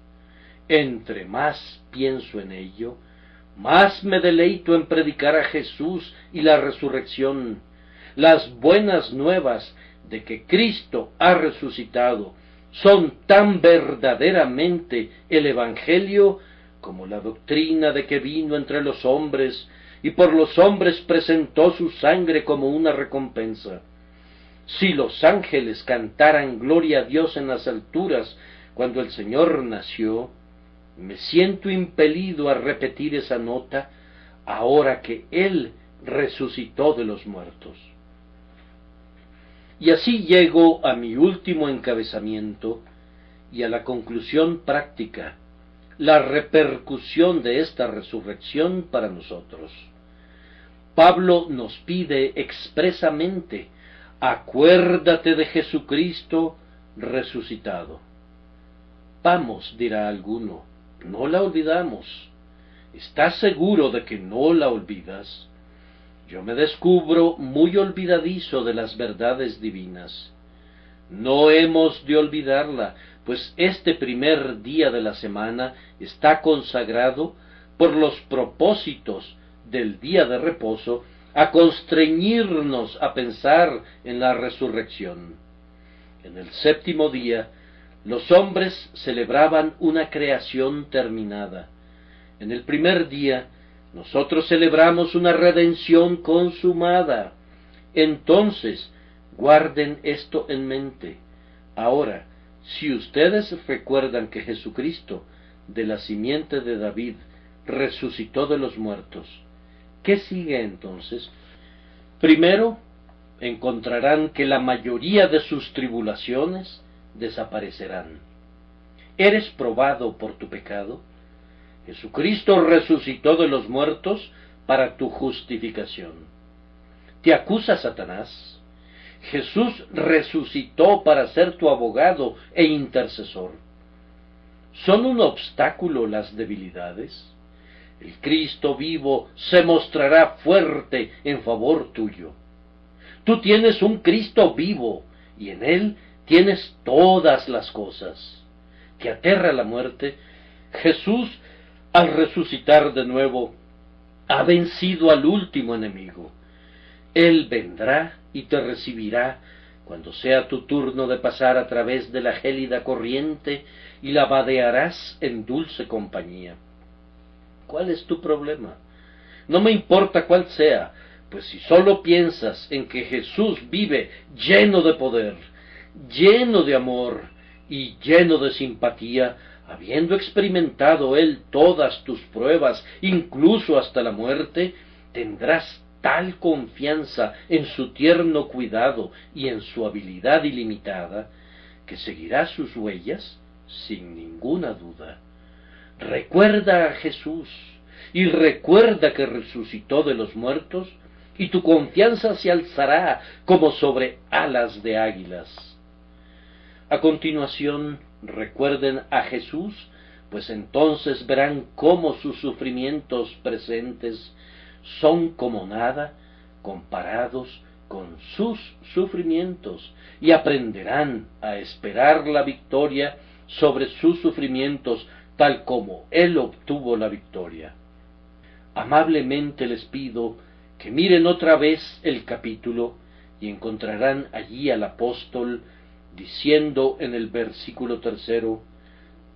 Entre más pienso en ello, más me deleito en predicar a Jesús y la resurrección, las buenas nuevas de que Cristo ha resucitado son tan verdaderamente el Evangelio como la doctrina de que vino entre los hombres y por los hombres presentó su sangre como una recompensa. Si los ángeles cantaran gloria a Dios en las alturas cuando el Señor nació, me siento impelido a repetir esa nota ahora que Él resucitó de los muertos. Y así llego a mi último encabezamiento y a la conclusión práctica, la repercusión de esta resurrección para nosotros. Pablo nos pide expresamente: acuérdate de Jesucristo resucitado. Vamos, dirá alguno, no la olvidamos. ¿Estás seguro de que no la olvidas? Yo me descubro muy olvidadizo de las verdades divinas. No hemos de olvidarla, pues este primer día de la semana está consagrado por los propósitos del día de reposo a constreñirnos a pensar en la resurrección. En el séptimo día, los hombres celebraban una creación terminada. En el primer día, nosotros celebramos una redención consumada. Entonces, guarden esto en mente. Ahora, si ustedes recuerdan que Jesucristo, de la simiente de David, resucitó de los muertos, ¿qué sigue entonces? Primero, encontrarán que la mayoría de sus tribulaciones desaparecerán. ¿Eres probado por tu pecado? Jesucristo resucitó de los muertos para tu justificación. ¿Te acusa Satanás? Jesús resucitó para ser tu abogado e intercesor. ¿Son un obstáculo las debilidades? El Cristo vivo se mostrará fuerte en favor tuyo. Tú tienes un Cristo vivo y en Él tienes todas las cosas. ¿Te aterra la muerte? Jesús, al resucitar de nuevo, ha vencido al último enemigo. Él vendrá y te recibirá cuando sea tu turno de pasar a través de la gélida corriente y la vadearás en dulce compañía. ¿Cuál es tu problema? No me importa cuál sea, pues si solo piensas en que Jesús vive lleno de poder, lleno de amor y lleno de simpatía, habiendo experimentado Él todas tus pruebas, incluso hasta la muerte, tendrás tal confianza en su tierno cuidado y en su habilidad ilimitada, que seguirás sus huellas sin ninguna duda. Recuerda a Jesús, y recuerda que resucitó de los muertos, y tu confianza se alzará como sobre alas de águilas. A continuación, recuerden a Jesús, pues entonces verán cómo sus sufrimientos presentes son como nada comparados con sus sufrimientos, y aprenderán a esperar la victoria sobre sus sufrimientos, tal como Él obtuvo la victoria. Amablemente les pido que miren otra vez el capítulo y encontrarán allí al apóstol diciendo en el versículo 3: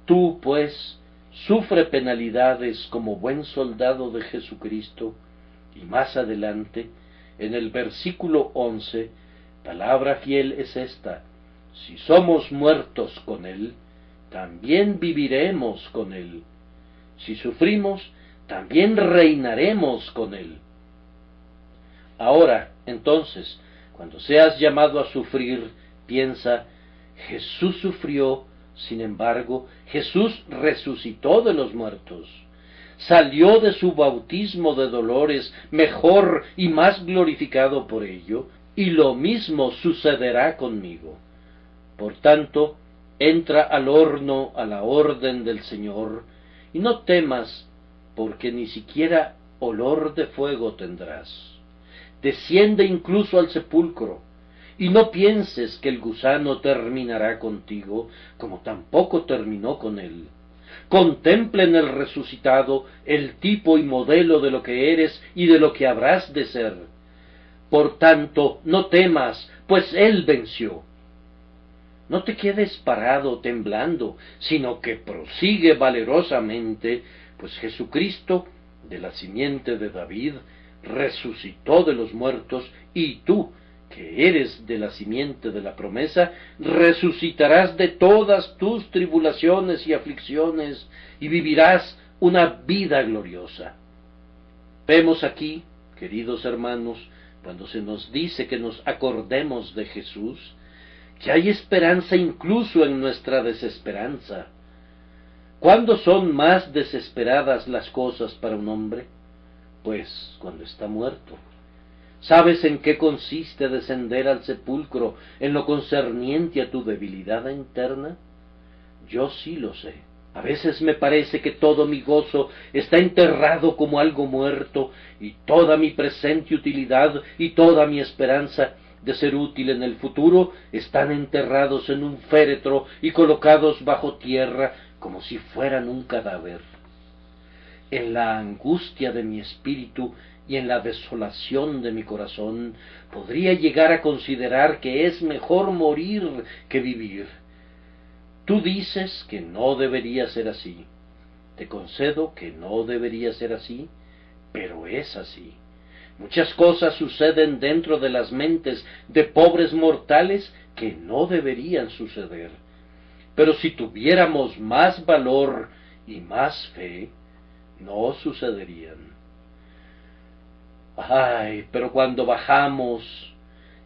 tú pues sufre penalidades como buen soldado de Jesucristo. Y más adelante, en el versículo 11, palabra fiel es esta: si somos muertos con Él, también viviremos con Él. Si sufrimos, también reinaremos con Él. Ahora, entonces, cuando seas llamado a sufrir, piensa: Jesús sufrió, sin embargo, Jesús resucitó de los muertos. Salió de su bautismo de dolores mejor y más glorificado por ello, y lo mismo sucederá conmigo. Por tanto, entra al horno a la orden del Señor, y no temas, porque ni siquiera olor de fuego tendrás. Desciende incluso al sepulcro, y no pienses que el gusano terminará contigo, como tampoco terminó con él. Contempla en el resucitado el tipo y modelo de lo que eres y de lo que habrás de ser. Por tanto, no temas, pues él venció. No te quedes parado temblando, sino que prosigue valerosamente, pues Jesucristo, de la simiente de David, resucitó de los muertos, y tú, que eres de la simiente de la promesa, resucitarás de todas tus tribulaciones y aflicciones, y vivirás una vida gloriosa. Vemos aquí, queridos hermanos, cuando se nos dice que nos acordemos de Jesús, que hay esperanza incluso en nuestra desesperanza. ¿Cuándo son más desesperadas las cosas para un hombre? Pues cuando está muerto. ¿Sabes en qué consiste descender al sepulcro en lo concerniente a tu debilidad interna? Yo sí lo sé. A veces me parece que todo mi gozo está enterrado como algo muerto, y toda mi presente utilidad y toda mi esperanza de ser útil en el futuro están enterrados en un féretro y colocados bajo tierra como si fueran un cadáver. En la angustia de mi espíritu y en la desolación de mi corazón, podría llegar a considerar que es mejor morir que vivir. Tú dices que no debería ser así. Te concedo que no debería ser así, pero es así. Muchas cosas suceden dentro de las mentes de pobres mortales que no deberían suceder. Pero si tuviéramos más valor y más fe, no sucederían. Ay, pero cuando bajamos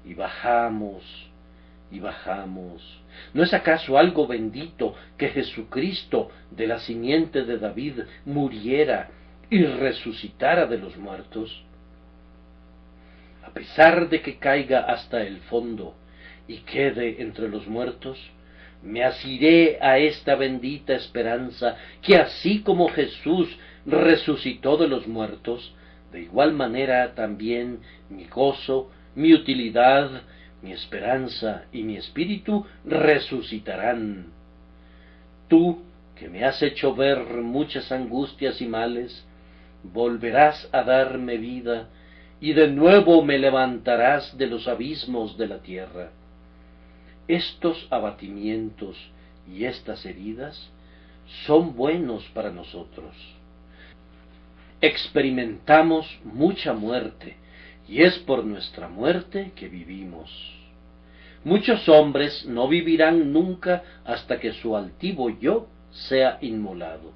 y bajamos y bajamos, ¿no es acaso algo bendito que Jesucristo, de la simiente de David, muriera y resucitara de los muertos? A pesar de que caiga hasta el fondo y quede entre los muertos, me asiré a esta bendita esperanza que así como Jesús resucitó de los muertos, de igual manera también mi gozo, mi utilidad, mi esperanza y mi espíritu resucitarán. Tú, que me has hecho ver muchas angustias y males, volverás a darme vida, y de nuevo me levantarás de los abismos de la tierra. Estos abatimientos y estas heridas son buenos para nosotros. Experimentamos mucha muerte, y es por nuestra muerte que vivimos. Muchos hombres no vivirán nunca hasta que su altivo yo sea inmolado.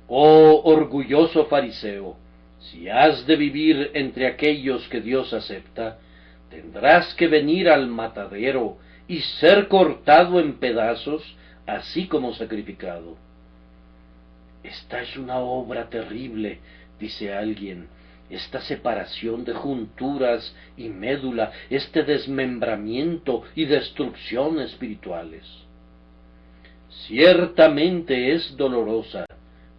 Oh orgulloso fariseo, si has de vivir entre aquellos que Dios acepta, tendrás que venir al matadero y ser cortado en pedazos, así como sacrificado. Esta es una obra terrible, dice alguien, esta separación de junturas y médula, este desmembramiento y destrucción espirituales. Ciertamente es dolorosa,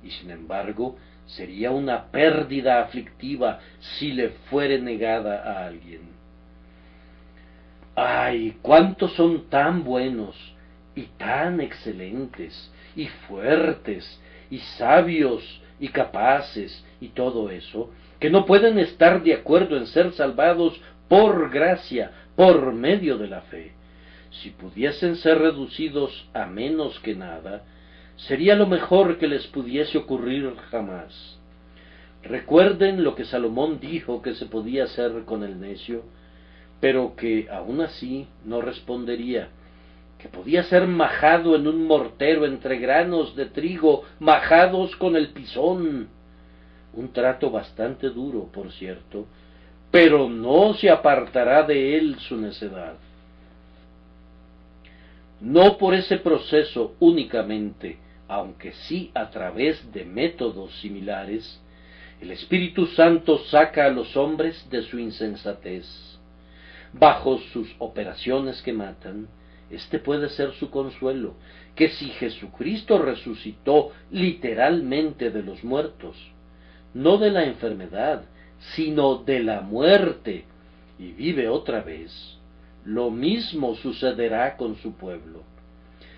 y sin embargo sería una pérdida aflictiva si le fuere negada a alguien. ¡Ay, cuántos son tan buenos y tan excelentes y fuertes y sabios y capaces y todo eso, que no pueden estar de acuerdo en ser salvados por gracia, por medio de la fe! Si pudiesen ser reducidos a menos que nada, sería lo mejor que les pudiese ocurrir jamás. Recuerden lo que Salomón dijo que se podía hacer con el necio, pero que aún así no respondería, que podía ser majado en un mortero entre granos de trigo majados con el pisón. Un trato bastante duro, por cierto, pero no se apartará de él su necedad. No por ese proceso únicamente, aunque sí a través de métodos similares, el Espíritu Santo saca a los hombres de su insensatez. Bajo sus operaciones que matan, este puede ser su consuelo, que si Jesucristo resucitó literalmente de los muertos, no de la enfermedad, sino de la muerte, y vive otra vez, lo mismo sucederá con su pueblo.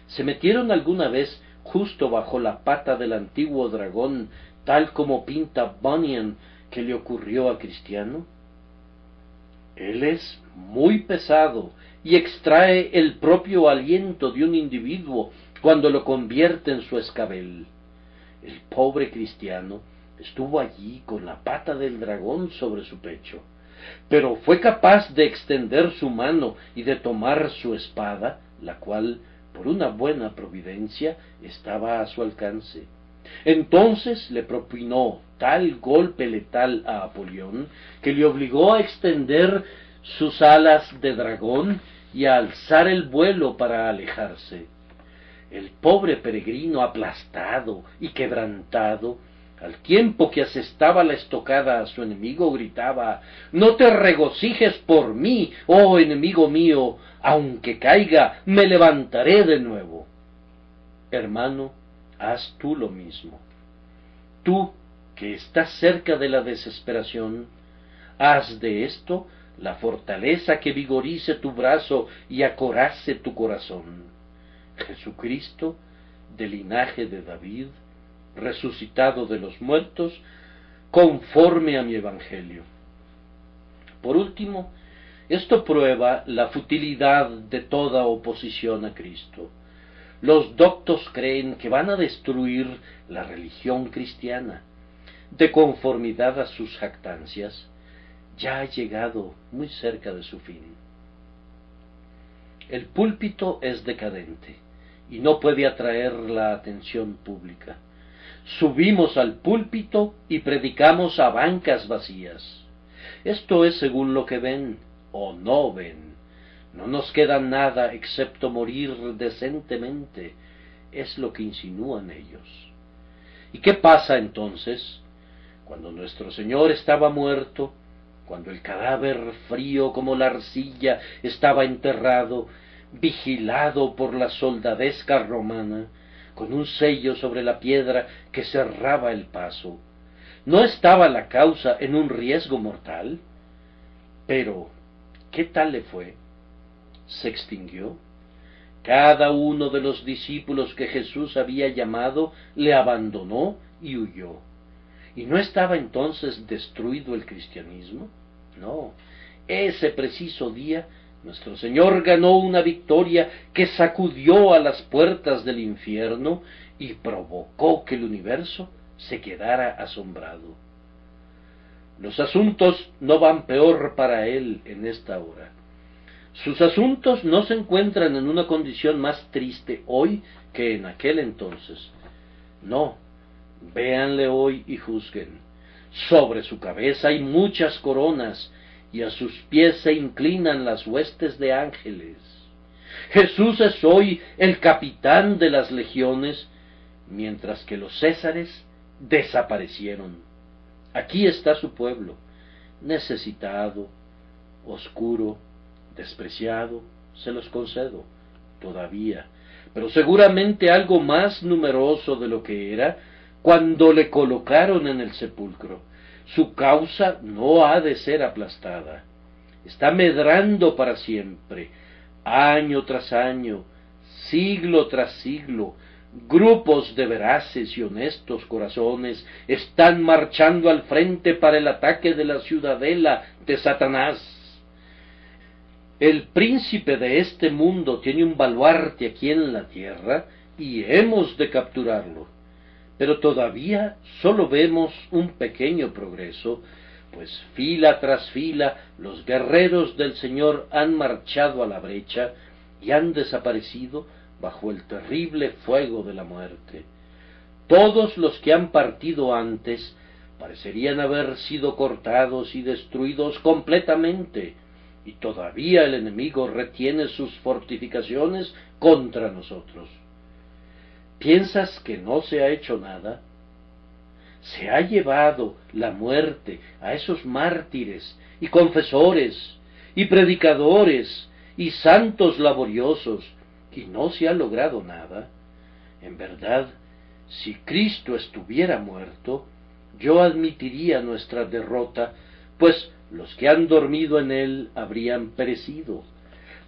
¿Se metieron alguna vez justo bajo la pata del antiguo dragón, tal como pinta Bunyan que le ocurrió a Cristiano? Él es muy pesado y extrae el propio aliento de un individuo cuando lo convierte en su escabel. El pobre Cristiano estuvo allí con la pata del dragón sobre su pecho, pero fue capaz de extender su mano y de tomar su espada, la cual, por una buena providencia, estaba a su alcance. Entonces le propinó tal golpe letal a Apolión que le obligó a extender sus alas de dragón y a alzar el vuelo para alejarse. El pobre peregrino, aplastado y quebrantado, al tiempo que asestaba la estocada a su enemigo, gritaba: «No te regocijes por mí, oh enemigo mío, aunque caiga, me levantaré de nuevo». Hermano, haz tú lo mismo. Tú, que estás cerca de la desesperación, haz de esto la fortaleza que vigorice tu brazo y acorace tu corazón. Jesucristo, del linaje de David, resucitado de los muertos, conforme a mi evangelio. Por último, esto prueba la futilidad de toda oposición a Cristo. Los doctos creen que van a destruir la religión cristiana. De conformidad a sus jactancias, ya ha llegado muy cerca de su fin. El púlpito es decadente y no puede atraer la atención pública. Subimos al púlpito y predicamos a bancas vacías. Esto es según lo que ven o no ven. No nos queda nada excepto morir decentemente, es lo que insinúan ellos. ¿Y qué pasa entonces? Cuando nuestro Señor estaba muerto, cuando el cadáver frío como la arcilla estaba enterrado, vigilado por la soldadesca romana, con un sello sobre la piedra que cerraba el paso, ¿no estaba la causa en un riesgo mortal? Pero, ¿qué tal le fue? ¿Se extinguió? Cada uno de los discípulos que Jesús había llamado le abandonó y huyó. ¿Y no estaba entonces destruido el cristianismo? No. Ese preciso día, nuestro Señor ganó una victoria que sacudió a las puertas del infierno y provocó que el universo se quedara asombrado. Los asuntos no van peor para Él en esta hora. Sus asuntos no se encuentran en una condición más triste hoy que en aquel entonces. No, véanle hoy y juzguen. Sobre su cabeza hay muchas coronas, y a sus pies se inclinan las huestes de ángeles. Jesús es hoy el capitán de las legiones, mientras que los césares desaparecieron. Aquí está su pueblo, necesitado, oscuro, despreciado, se los concedo, todavía, pero seguramente algo más numeroso de lo que era cuando le colocaron en el sepulcro. Su causa no ha de ser aplastada. Está medrando para siempre, año tras año, siglo tras siglo. Grupos de veraces y honestos corazones están marchando al frente para el ataque de la ciudadela de Satanás. El príncipe de este mundo tiene un baluarte aquí en la tierra y hemos de capturarlo. Pero todavía solo vemos un pequeño progreso, pues fila tras fila los guerreros del Señor han marchado a la brecha y han desaparecido bajo el terrible fuego de la muerte. Todos los que han partido antes parecerían haber sido cortados y destruidos completamente, y todavía el enemigo retiene sus fortificaciones contra nosotros. ¿Piensas que no se ha hecho nada? Se ha llevado la muerte a esos mártires y confesores y predicadores y santos laboriosos, y no se ha logrado nada. En verdad, si Cristo estuviera muerto, yo admitiría nuestra derrota, pues los que han dormido en él habrían perecido.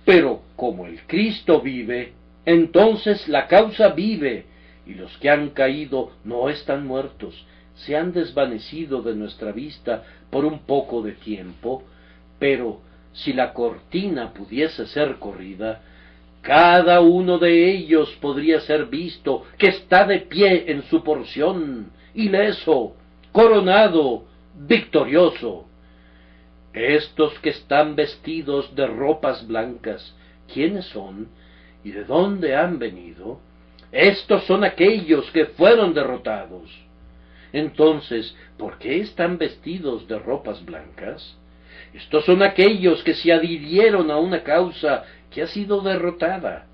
Pero como el Cristo vive, entonces la causa vive, y los que han caído no están muertos, se han desvanecido de nuestra vista por un poco de tiempo, pero si la cortina pudiese ser corrida, cada uno de ellos podría ser visto que está de pie en su porción, ileso, coronado, victorioso. Estos que están vestidos de ropas blancas, ¿quiénes son y de dónde han venido? Estos son aquellos que fueron derrotados. Entonces, ¿por qué están vestidos de ropas blancas? Estos son aquellos que se adhirieron a una causa que ha sido derrotada.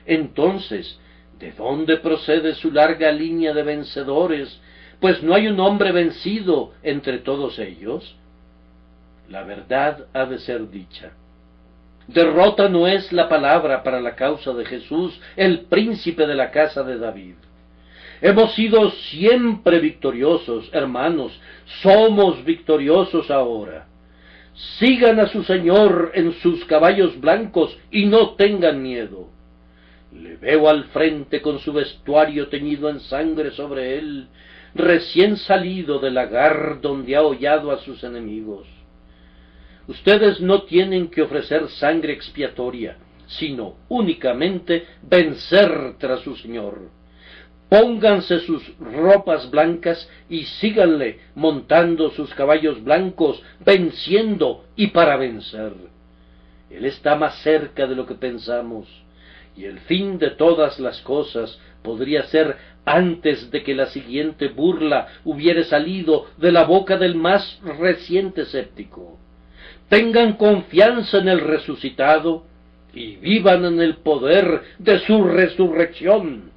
Entonces, ¿de dónde procede su larga línea de vencedores? Pues no hay un hombre vencido entre todos ellos. La verdad ha de ser dicha. Derrota no es la palabra para la causa de Jesús, el príncipe de la casa de David. Hemos sido siempre victoriosos, hermanos, somos victoriosos ahora. Sigan a su Señor en sus caballos blancos y no tengan miedo. Le veo al frente con su vestuario teñido en sangre sobre él, recién salido del lagar donde ha hollado a sus enemigos. Ustedes no tienen que ofrecer sangre expiatoria, sino únicamente vencer tras su Señor. Pónganse sus ropas blancas y síganle montando sus caballos blancos, venciendo y para vencer. Él está más cerca de lo que pensamos, y el fin de todas las cosas podría ser antes de que la siguiente burla hubiere salido de la boca del más reciente escéptico. Tengan confianza en el resucitado y vivan en el poder de su resurrección.